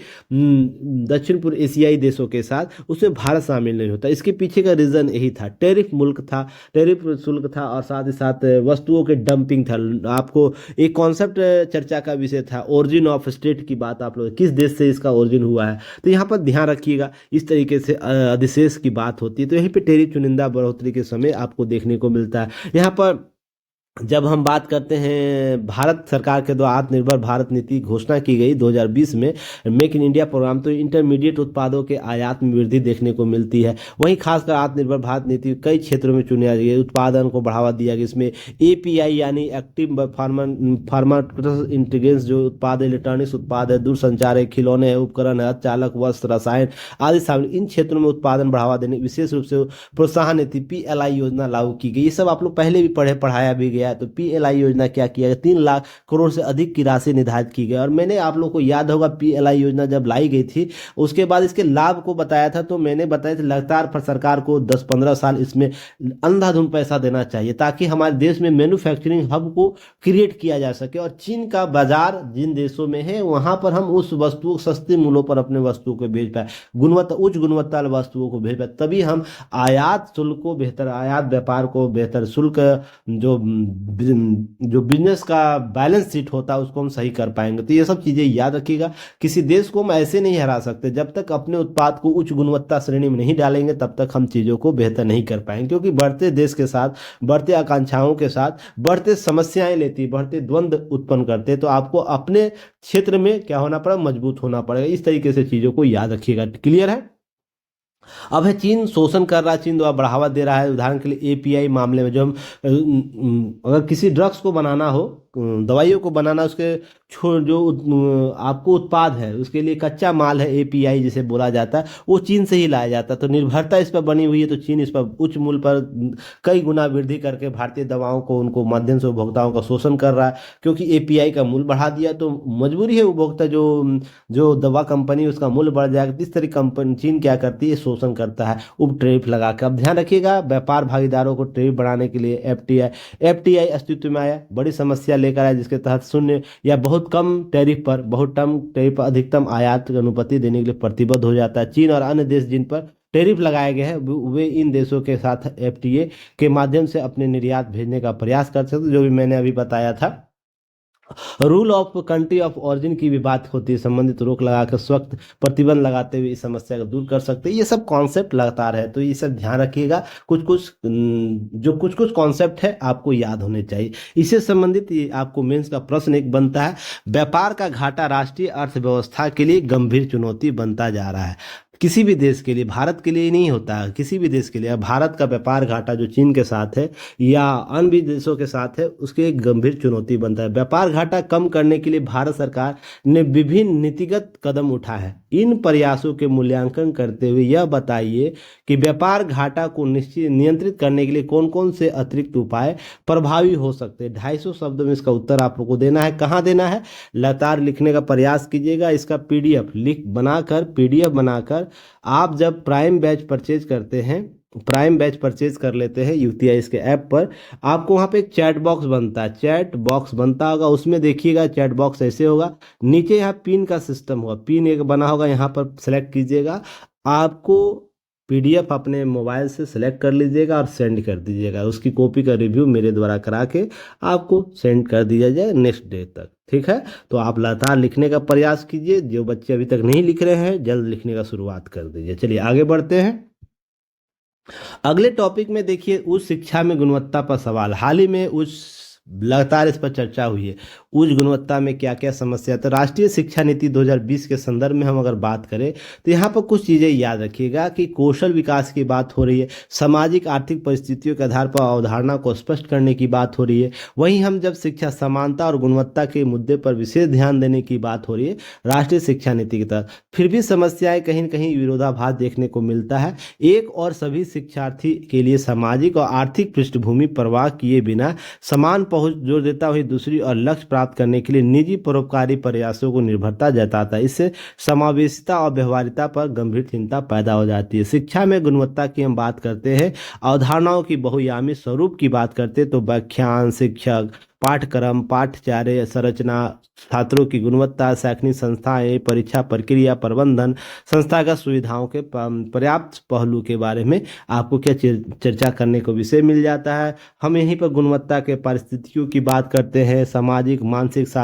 दक्षिण पूर्व एशियाई देशों के साथ, उसमें भारत शामिल नहीं होता। इसके पीछे का रीजन यही था, टैरिफ मुल्क था, टैरिफ शुल्क था, और साथ ही साथ वस्तुओं के डंपिंग था। आपको एक कॉन्सेप्ट चर्चा का विषय था, ओरिजिन ऑफ स्टेट की बात, आप लोग किस देश से इसका ओरिजिन हुआ है, तो यहाँ पर ध्यान रखिएगा। इस तरीके से अधिशेष की बात होती है, तो यहीं पे टैरिफ चुनिंदा बढ़ोतरी के समय आपको देखने को मिलता है। यहाँ पर जब हम बात करते हैं, भारत सरकार के द्वारा आत्मनिर्भर भारत नीति घोषणा की गई 2020 में, मेक इन इंडिया प्रोग्राम, तो इंटरमीडिएट उत्पादों के आयात में वृद्धि देखने को मिलती है। वहीं खासकर आत्मनिर्भर भारत नीति कई क्षेत्रों में चुनी गई, उत्पादन को बढ़ावा दिया गया। इसमें एपीआई यानी एक्टिव फार्मास्यूटिकल इंटीग्रेंट्स जो उत्पाद है, इलेक्ट्रॉनिक्स उत्पाद है, दूरसंचार है, खिलौने है, उपकरण है, अर्धचालक वस्त्र, रसायन आदि शामिल। इन क्षेत्रों में उत्पादन बढ़ावा देने विशेष रूप से प्रोत्साहन नीति पीएलआई योजना लागू की गई। ये सब आप लोग पहले भी पढ़ाया भी गया है। तो पीएलआई योजना क्या किया गया, 3 लाख करोड़ से अधिक की राशि निर्धारित की गई। और मैंने आप लोग को याद होगा, पीएलआई योजना जब लाई गई थी, उसके बाद इसके लाभ को बताया था, तो मैंने बताया था लगातार सरकार को 10-15 साल इसमें अंधाधुंध पैसा देना चाहिए, ताकि हमारे देश में मैन्युफैक्चरिंग हब को क्रिएट किया जा सके। और चीन का बाजार जिन देशों में है, वहां पर हम उस वस्तु सस्ते मूल्यों पर अपने वस्तुओं को भेज पाए, उच्च गुणवत्ता वस्तुओं को भेज पाए, तभी हम आयात शुल्क को बेहतर, आयात व्यापार को बेहतर, शुल्क जो बिजनेस का बैलेंस शीट होता है उसको हम सही कर पाएंगे। तो ये सब चीज़ें याद रखिएगा। किसी देश को हम ऐसे नहीं हरा सकते, जब तक अपने उत्पाद को उच्च गुणवत्ता श्रेणी में नहीं डालेंगे तब तक हम चीज़ों को बेहतर नहीं कर पाएंगे। क्योंकि बढ़ते देश के साथ, बढ़ते आकांक्षाओं के साथ बढ़ते समस्याएं लेती, बढ़ते द्वंद्व उत्पन्न करते, तो आपको अपने क्षेत्र में क्या होना पड़ेगा, मजबूत होना पड़ेगा। इस तरीके से चीज़ों को याद रखिएगा। क्लियर है। अब है चीन शोषण कर रहा है, चीन द्वारा बढ़ावा दे रहा है। उदाहरण के लिए एपीआई मामले में, जो हम अगर किसी ड्रग्स को बनाना हो, दवाइयों को बनाना, उसके जो आपको उत्पाद है, उसके लिए कच्चा माल है, एपीआई जिसे बोला जाता है, वो चीन से ही लाया जाता है। तो निर्भरता इस पर बनी हुई है। तो चीन इस पर उच्च मूल्य पर कई गुना वृद्धि करके भारतीय दवाओं को, उनको माध्यम से उपभोक्ताओं का शोषण कर रहा है। क्योंकि एपीआई का मूल्य बढ़ा दिया, तो मजबूरी है उपभोक्ता, जो जो दवा कंपनी, उसका मूल्य बढ़ जाएगा। इस तरह कंपनी चीन क्या करती है, शोषण करता है उप टैरिफ लगा कर। अब ध्यान रखिएगा, व्यापार भागीदारों को टैरिफ बढ़ाने के लिए एफटीआई अस्तित्व में आया, बड़ी समस्या लेकर आया, जिसके तहत शून्य या बहुत कम टैरिफ पर अधिकतम आयात की अनुमति देने के लिए प्रतिबद्ध हो जाता है। चीन और अन्य देश जिन पर टैरिफ लगाए गए हैं, वे इन देशों के साथ एफटीए के माध्यम से अपने निर्यात भेजने का प्रयास कर सकते, जो भी मैंने अभी बताया था। Rule of country of origin की भी बात होती है, संबंधित रोक लगाकर सख्त प्रतिबंध लगाते हुए इस समस्या को दूर कर सकते हैं। ये सब कॉन्सेप्ट लगातार है, तो ये सब ध्यान रखिएगा। कुछ कुछ कॉन्सेप्ट है आपको याद होने चाहिए। इससे संबंधित ये आपको मेंस का प्रश्न एक बनता है, व्यापार का घाटा राष्ट्रीय अर्थव्यवस्था के लिए गंभीर चुनौती बनता जा रहा है। किसी भी देश के लिए, भारत के लिए ही नहीं होता है, किसी भी देश के लिए भारत का व्यापार घाटा जो चीन के साथ है या अन्य भी देशों के साथ है, उसके एक गंभीर चुनौती बनता है। व्यापार घाटा कम करने के लिए भारत सरकार ने विभिन्न नीतिगत कदम उठाए हैं। इन प्रयासों के मूल्यांकन करते हुए यह बताइए कि व्यापार घाटा को नियंत्रित करने के लिए कौन कौन से अतिरिक्त उपाय प्रभावी हो सकते हैं। 250 शब्दों में इसका उत्तर आप लोग को देना है। कहाँ देना है, लगातार लिखने का प्रयास कीजिएगा। इसका पीडीएफ बनाकर आप जब प्राइम बैच परचेज करते हैं, प्राइम बैच परचेज कर लेते हैं यूटीआई इसके ऐप पर, आपको वहाँ पे एक चैट बॉक्स बनता है, चैट बॉक्स बनता होगा, उसमें देखिएगा चैट बॉक्स ऐसे होगा, नीचे यहाँ पिन का सिस्टम होगा, पिन एक बना होगा, यहाँ पर सेलेक्ट कीजिएगा। आपको पीडीएफ अपने मोबाइल से सेलेक्ट कर लीजिएगा और सेंड कर दीजिएगा। उसकी कॉपी का रिव्यू मेरे द्वारा करा के आपको सेंड कर दिया जाए नेक्स्ट डे तक। ठीक है, तो आप लगातार लिखने का प्रयास कीजिए। जो बच्चे अभी तक नहीं लिख रहे हैं, जल्द लिखने का शुरुआत कर दीजिए। चलिए आगे बढ़ते हैं। अगले टॉपिक में देखिए, उच्च शिक्षा में गुणवत्ता पर सवाल। हाल ही में लगातार इस पर चर्चा हुई है। उच्च गुणवत्ता में क्या क्या समस्या है। तो राष्ट्रीय शिक्षा नीति 2020 के संदर्भ में हम अगर बात करें तो यहाँ पर कुछ चीज़ें याद रखिएगा कि कौशल विकास की बात हो रही है, सामाजिक आर्थिक परिस्थितियों के आधार पर अवधारणा को स्पष्ट करने की बात हो रही है। वहीं हम जब शिक्षा समानता और गुणवत्ता के मुद्दे पर विशेष ध्यान देने की बात हो रही है राष्ट्रीय शिक्षा नीति की तहत, फिर भी समस्याएं कहीं न कहीं विरोधाभास देखने को मिलता है। एक और सभी शिक्षार्थी के लिए सामाजिक और आर्थिक पृष्ठभूमि परवाह किए बिना समान पहुंच जोर देता, हुई दूसरी और लक्ष्य प्राप्त करने के लिए निजी परोपकारी प्रयासों को निर्भरता जताता है। इससे समावेशिता और व्यवहारिता पर गंभीर चिंता पैदा हो जाती है। शिक्षा में गुणवत्ता की हम बात करते हैं, अवधारणाओं की बहुआयामी स्वरूप की बात करते हैं तो व्याख्यान, शिक्षक, पाठ्यक्रम, पाठ्यचर्या संरचना, छात्रों की गुणवत्ता, शैक्षणिक संस्थाएं, परीक्षा प्रक्रिया प्रबंधन, संस्थागत सुविधाओं के पर्याप्त पहलू के बारे में आपको क्या चर्चा करने को विषय मिल जाता है। हम यहीं पर गुणवत्ता के परिस्थितियों की बात करते हैं, सामाजिक, मानसिक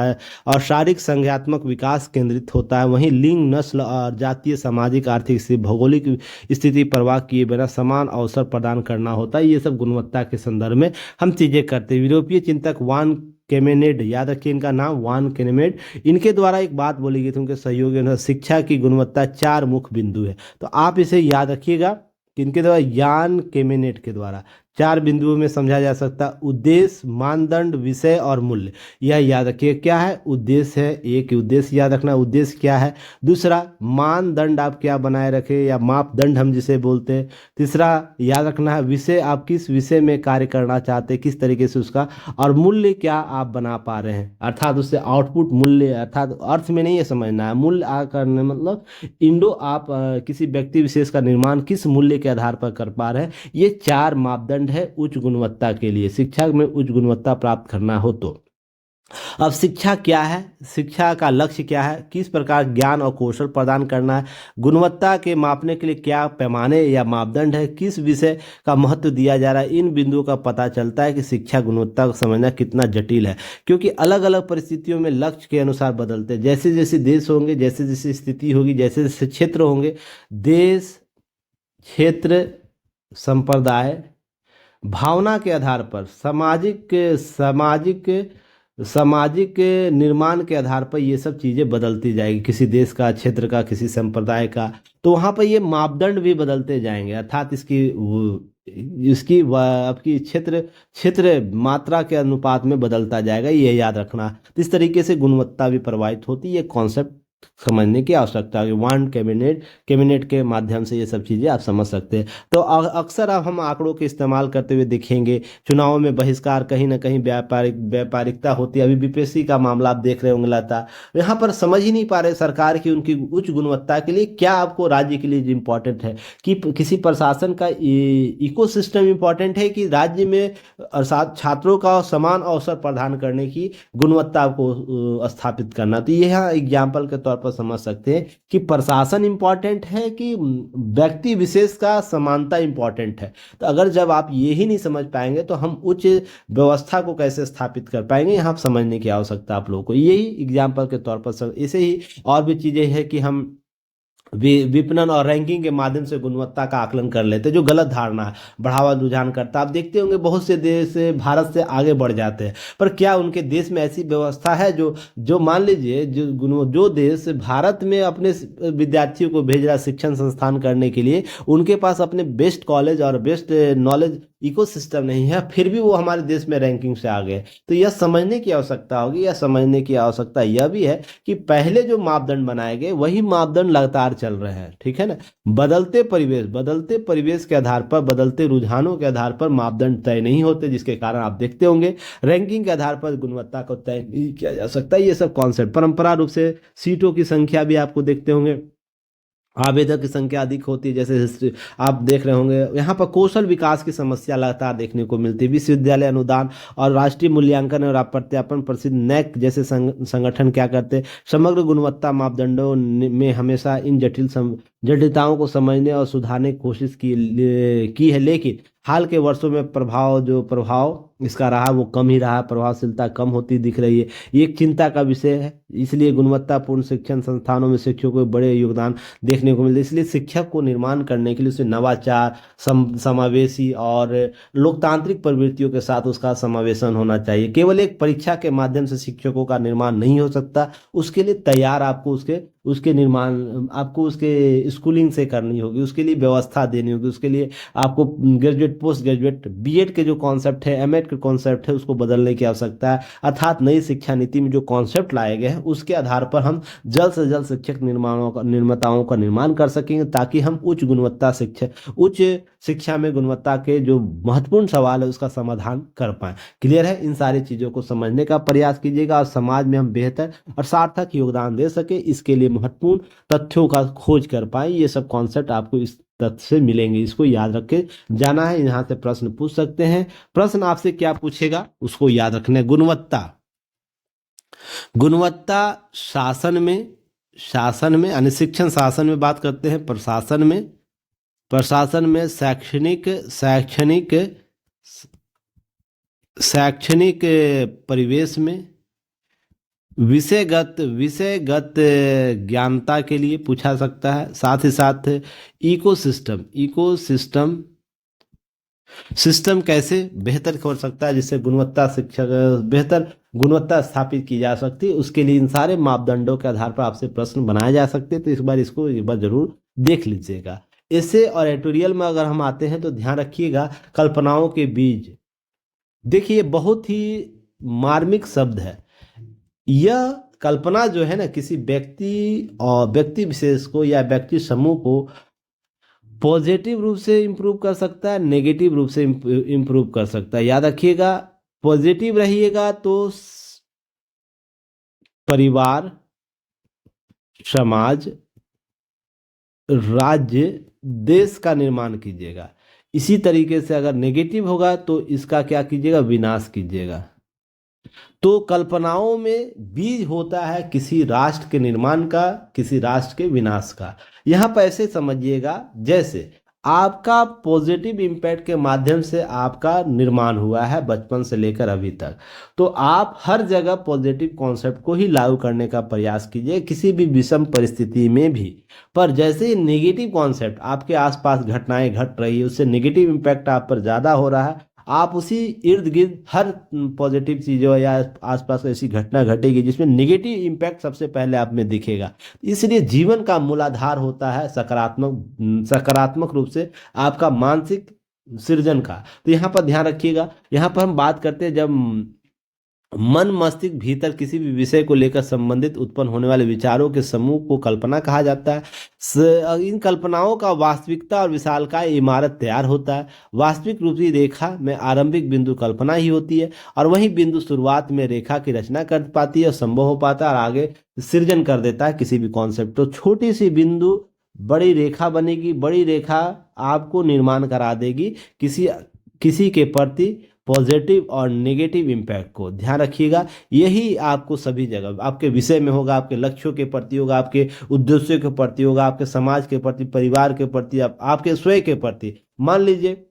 और शारीरिक संज्ञात्मक विकास केंद्रित होता है। वहीं लिंग, नस्ल और जातीय, सामाजिक, आर्थिक से भौगोलिक स्थिति परवाह किए बिना समान अवसर प्रदान करना होता है। ये सब गुणवत्ता के संदर्भ में हम चीज़ें करते हैं। यूरोपीय चिंतक वान केमेनेड, याद रखिए इनका नाम, वान केमेनेड, इनके द्वारा एक बात बोली गई थी उनके सहयोगी ने, शिक्षा की गुणवत्ता 4 मुख्य बिंदु है। तो आप इसे याद रखिएगा कि इनके द्वारा, यान केमेनेट के द्वारा 4 बिंदुओं में समझा जा सकता है। उद्देश्य, मानदंड, विषय और मूल्य। यह याद रखिए क्या है। उद्देश्य है, एक उद्देश्य याद रखना, उद्देश्य क्या है। दूसरा, मानदंड आप क्या बनाए रखें या मापदंड हम जिसे बोलते हैं। तीसरा याद रखना है विषय, आप किस विषय में कार्य करना चाहते हैं, किस तरीके से उसका, और मूल्य क्या आप बना पा रहे हैं, अर्थात उससे आउटपुट मूल्य, अर्थात अर्थ में नहीं ये समझना है। मूल्य आ करने मतलब आप किसी व्यक्ति विशेष का निर्माण किस मूल्य के आधार पर कर पा रहे हैं। ये 4 मापदंड है उच्च गुणवत्ता के लिए, शिक्षा में उच्च गुणवत्ता प्राप्त करना हो तो। अब शिक्षा क्या है, शिक्षा का लक्ष्य क्या है, किस प्रकार ज्ञान और कौशल प्रदान करना है, गुणवत्ता के मापने के लिए क्या पैमाने या मापदंड है, किस विषय का महत्व दिया जा रहा है। इन बिंदुओं का पता चलता है कि शिक्षा गुणवत्ता को समझना कितना जटिल है, क्योंकि अलग अलग परिस्थितियों में लक्ष्य के अनुसार बदलते हैं। जैसे जैसे देश होंगे, जैसे जैसे स्थिति होगी, जैसे जैसे क्षेत्र होंगे, देश, क्षेत्र, संप्रदाय, भावना के आधार पर, सामाजिक सामाजिक सामाजिक निर्माण के आधार पर ये सब चीज़ें बदलती जाएगी, किसी देश का, क्षेत्र का, किसी संप्रदाय का। तो वहाँ पर ये मापदंड भी बदलते जाएंगे, अर्थात इसकी आपकी क्षेत्र क्षेत्र मात्रा के अनुपात में बदलता जाएगा, ये याद रखना। तो इस तरीके से गुणवत्ता भी प्रभावित होती है, ये कॉन्सेप्ट समझने की आवश्यकता है। वान कैबिनेट के माध्यम से ये सब चीज़ें आप समझ सकते हैं। तो अक्सर अब हम आंकड़ों के इस्तेमाल करते हुए दिखेंगे, चुनावों में बहिष्कार, कहीं ना कहीं व्यापारिकता होती है। अभी बीपीएससी का मामला आप देख रहे होंगे लता, यहाँ पर समझ ही नहीं पा रहे सरकार की उनकी उच्च गुणवत्ता के लिए क्या आपको राज्य के लिए इम्पोर्टेंट है, कि किसी प्रशासन का इकोसिस्टम इम्पोर्टेंट है, कि राज्य में छात्रों का समान अवसर प्रदान करने की गुणवत्ता को स्थापित करना। तो यह एग्जाम्पल के तौर पर समझ सकते हैं कि प्रशासन इंपॉर्टेंट है कि व्यक्ति विशेष का समानता इंपॉर्टेंट है। तो अगर जब आप ये ही नहीं समझ पाएंगे तो हम उच्च व्यवस्था को कैसे स्थापित कर पाएंगे, यहाँ समझने की आवश्यकता आप लोगों को। यही एग्जाम्पल के तौर पर ऐसे ही और भी चीजें हैं कि हम विपणन और रैंकिंग के माध्यम से गुणवत्ता का आकलन कर लेते हैं, जो गलत धारणा है, बढ़ावा रुझान करता है। आप देखते होंगे बहुत से देश भारत से आगे बढ़ जाते हैं, पर क्या उनके देश में ऐसी व्यवस्था है जो मान लीजिए जो देश भारत में अपने विद्यार्थियों को भेज रहा है शिक्षण संस्थान करने के लिए, उनके पास अपने बेस्ट कॉलेज और बेस्ट नॉलेज इकोसिस्टम नहीं है, फिर भी वो हमारे देश में रैंकिंग से आ गए। तो यह समझने की आवश्यकता होगी, यह समझने की आवश्यकता यह भी है कि पहले जो मापदंड बनाए गए वही मापदंड लगातार चल रहे हैं, ठीक है ना। बदलते परिवेश के आधार पर, बदलते रुझानों के आधार पर मापदंड तय नहीं होते, जिसके कारण आप देखते होंगे रैंकिंग के आधार पर गुणवत्ता को तय नहीं किया जा सकता। ये सब कॉन्सेप्ट, परंपरा रूप से सीटों की संख्या भी आपको देखते होंगे, आवेदक की संख्या अधिक होती है, जैसे हिस्ट्री आप देख रहे होंगे। यहाँ पर कौशल विकास की समस्या लगातार देखने को मिलती है। विश्वविद्यालय अनुदान और राष्ट्रीय मूल्यांकन और प्रत्यापन प्रसिद्ध नैक जैसे संगठन क्या करते हैं, समग्र गुणवत्ता मापदंडों में हमेशा इन जटिलताओं को समझने और सुधारने की कोशिश की है, लेकिन हाल के वर्षों में प्रभाव इसका रहा वो कम ही रहा, प्रभावशीलता कम होती दिख रही है। ये एक चिंता का विषय है। इसलिए गुणवत्तापूर्ण शिक्षण संस्थानों में शिक्षकों को बड़े योगदान देखने को मिलते हैं। इसलिए शिक्षक को निर्माण करने के लिए उसे नवाचार, समावेशी और लोकतांत्रिक प्रवृत्तियों के साथ उसका समावेशन होना चाहिए। केवल एक परीक्षा के माध्यम से शिक्षकों का निर्माण नहीं हो सकता। उसके लिए तैयार आपको उसके उसके निर्माण आपको उसके स्कूलिंग से करनी होगी, उसके लिए व्यवस्था देनी होगी, उसके लिए आपको ग्रेजुएट, पोस्ट ग्रेजुएट, बीएड के जो कॉन्सेप्ट है, एमएड के कॉन्सेप्ट है, उसको बदलने की आवश्यकता है। अर्थात नई शिक्षा नीति में जो कॉन्सेप्ट लाए गए हैं उसके आधार पर हम जल्द से जल्द शिक्षक निर्माताओं का निर्माण कर सकेंगे, ताकि हम उच्च शिक्षा में गुणवत्ता के जो महत्वपूर्ण सवाल है उसका समाधान कर पाए। क्लियर है? इन सारी चीजों को समझने का प्रयास कीजिएगा और समाज में हम बेहतर और सार्थक योगदान दे सके, इसके लिए महत्वपूर्ण तथ्यों का खोज कर पाए। ये सब कॉन्सेप्ट आपको इस तथ्य से मिलेंगे, इसको याद रख के जाना है। यहाँ से प्रश्न पूछ सकते हैं। प्रश्न आपसे क्या पूछेगा उसको याद रखना है। गुणवत्ता शासन में यानी शिक्षण शासन में बात करते हैं। प्रशासन में शैक्षणिक परिवेश में विषयगत ज्ञानता के लिए पूछा सकता है। साथ ही साथ सिस्टम कैसे बेहतर कर सकता है, जिससे बेहतर गुणवत्ता स्थापित की जा सकती है। उसके लिए इन सारे मापदंडों के आधार पर आपसे प्रश्न बनाए जा सकते हैं। तो इसको एक बार जरूर देख लीजिएगा। ऐसे और एडिटोरियल में अगर हम आते हैं तो ध्यान रखिएगा, कल्पनाओं के बीज। देखिए, बहुत ही मार्मिक शब्द है यह। कल्पना जो है ना, किसी व्यक्ति विशेष को या व्यक्ति समूह को पॉजिटिव रूप से इंप्रूव कर सकता है, नेगेटिव रूप से इंप्रूव कर सकता है। याद रखिएगा, पॉजिटिव रहिएगा तो परिवार, समाज, राज्य, देश का निर्माण कीजिएगा। इसी तरीके से अगर नेगेटिव होगा तो इसका क्या कीजिएगा, विनाश कीजिएगा। तो कल्पनाओं में बीज होता है किसी राष्ट्र के निर्माण का, किसी राष्ट्र के विनाश का। यहां पर ऐसे समझिएगा, जैसे आपका पॉजिटिव इम्पैक्ट के माध्यम से आपका निर्माण हुआ है बचपन से लेकर अभी तक, तो आप हर जगह पॉजिटिव कॉन्सेप्ट को ही लागू करने का प्रयास कीजिए, किसी भी विषम परिस्थिति में भी। पर जैसे ही नेगेटिव कॉन्सेप्ट आपके आसपास घटनाएं घट रही है, उससे नेगेटिव इम्पैक्ट आप पर ज़्यादा हो रहा है, आप उसी इर्द गिर्द हर पॉजिटिव चीज़ों या आसपास ऐसी घटना घटेगी जिसमें नेगेटिव इम्पैक्ट सबसे पहले आप में दिखेगा। इसलिए जीवन का मूलाधार होता है सकारात्मक रूप से आपका मानसिक सृजन का। तो यहाँ पर ध्यान रखिएगा। यहाँ पर हम बात करते हैं, जब मन मस्तिष्क भीतर किसी भी विषय को लेकर संबंधित उत्पन्न होने वाले विचारों के समूह को कल्पना कहा जाता है। इन कल्पनाओं का वास्तविकता और विशालकाय इमारत तैयार होता है। वास्तविक रूपी रेखा में आरंभिक बिंदु कल्पना ही होती है, और वही बिंदु शुरुआत में रेखा की रचना कर पाती है और संभव हो पाता है, और आगे सृजन कर देता है किसी भी कॉन्सेप्ट। तो छोटी सी बिंदु बड़ी रेखा बनेगी, बड़ी रेखा आपको निर्माण करा देगी किसी के प्रति पॉजिटिव और नेगेटिव इम्पैक्ट को। ध्यान रखिएगा, यही आपको सभी जगह आपके विषय में होगा, आपके लक्ष्यों के प्रति होगा, आपके उद्देश्यों के प्रति होगा, आपके समाज के प्रति, परिवार के प्रति, आपके स्वयं के प्रति। मान लीजिए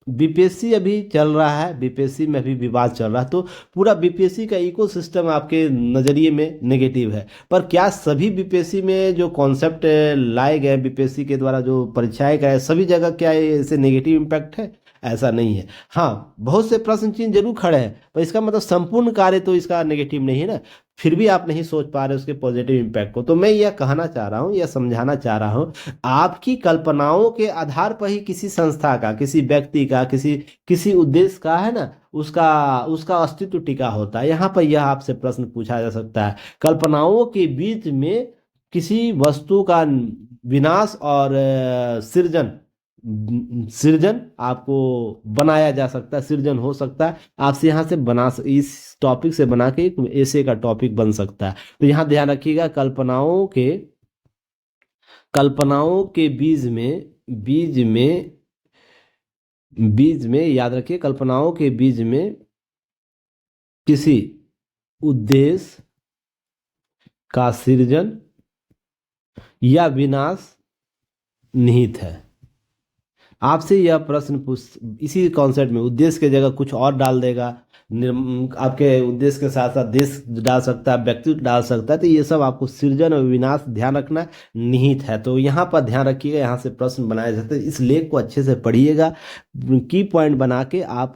बीपीएससी अभी चल रहा है, बीपीएससी में अभी विवाद चल रहा है, तो पूरा बीपीएससी का इकोसिस्टम आपके नज़रिए में नेगेटिव है। पर क्या सभी बीपीएससी में जो कॉन्सेप्ट लाए गए, बीपीएससी के द्वारा जो परीक्षाएं कराए, सभी जगह क्या ऐसे नेगेटिव इम्पैक्ट है? ऐसा नहीं है। हाँ, बहुत से प्रश्न चिन्ह जरूर खड़े हैं, पर इसका मतलब संपूर्ण कार्य तो इसका नेगेटिव नहीं है ना। फिर भी आप नहीं सोच पा रहे उसके पॉजिटिव इम्पैक्ट को। तो मैं यह कहना चाह रहा हूँ, यह समझाना चाह रहा हूँ, आपकी कल्पनाओं के आधार पर ही किसी संस्था का, किसी व्यक्ति का, किसी उद्देश्य का है ना, उसका अस्तित्व टिका होता है। यहाँ पर यह आपसे प्रश्न पूछा जा सकता है, कल्पनाओं के बीच में किसी वस्तु का विनाश और सृजन आपको बनाया जा सकता है, सृजन हो सकता है। आपसे यहाँ से इस टॉपिक से बना के एक ऐसे का टॉपिक बन सकता है। तो यहाँ ध्यान रखिएगा, कल्पनाओं के बीज में याद रखिए, कल्पनाओं के बीज में किसी उद्देश्य का सृजन या विनाश निहित है। आपसे यह प्रश्न पूछ, इसी कॉन्सेप्ट में उद्देश्य की जगह कुछ और डाल देगा, आपके उद्देश्य के साथ साथ देश डाल सकता है, व्यक्तित्व डाल सकता है, तो ये सब आपको सृजन और विनाश ध्यान रखना निहित है। तो यहाँ पर ध्यान रखिएगा, यहाँ से प्रश्न बनाए जाते हैं। इस लेख को अच्छे से पढ़िएगा, की पॉइंट बना के आप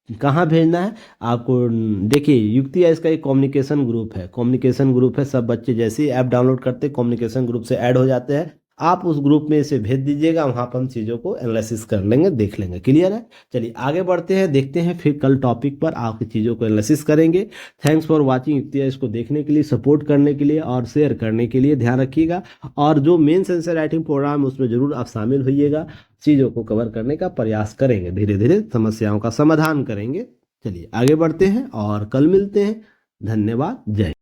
कहाँ भेजना है आपको। देखिए युक्ति है, इसका एक कम्युनिकेशन ग्रुप है, कम्युनिकेशन ग्रुप है। सब बच्चे जैसे ही ऐप डाउनलोड करते हैं कम्युनिकेशन ग्रुप से ऐड हो जाते हैं। आप उस ग्रुप में इसे भेज दीजिएगा, वहाँ पर हम चीज़ों को एनालिसिस कर लेंगे, देख लेंगे। क्लियर है? चलिए आगे बढ़ते हैं, देखते हैं फिर कल टॉपिक पर आपकी चीज़ों को एनालिसिस करेंगे। थैंक्स फॉर वाचिंग युक्ति है, इसको देखने के लिए, सपोर्ट करने के लिए और शेयर करने के लिए ध्यान रखिएगा। और जो मेन सेंसर राइटिंग प्रोग्राम है उसमें जरूर आप शामिल होइएगा, चीज़ों को कवर करने का प्रयास करेंगे, धीरे धीरे समस्याओं का समाधान करेंगे। चलिए आगे बढ़ते हैं और कल मिलते हैं। धन्यवाद। जय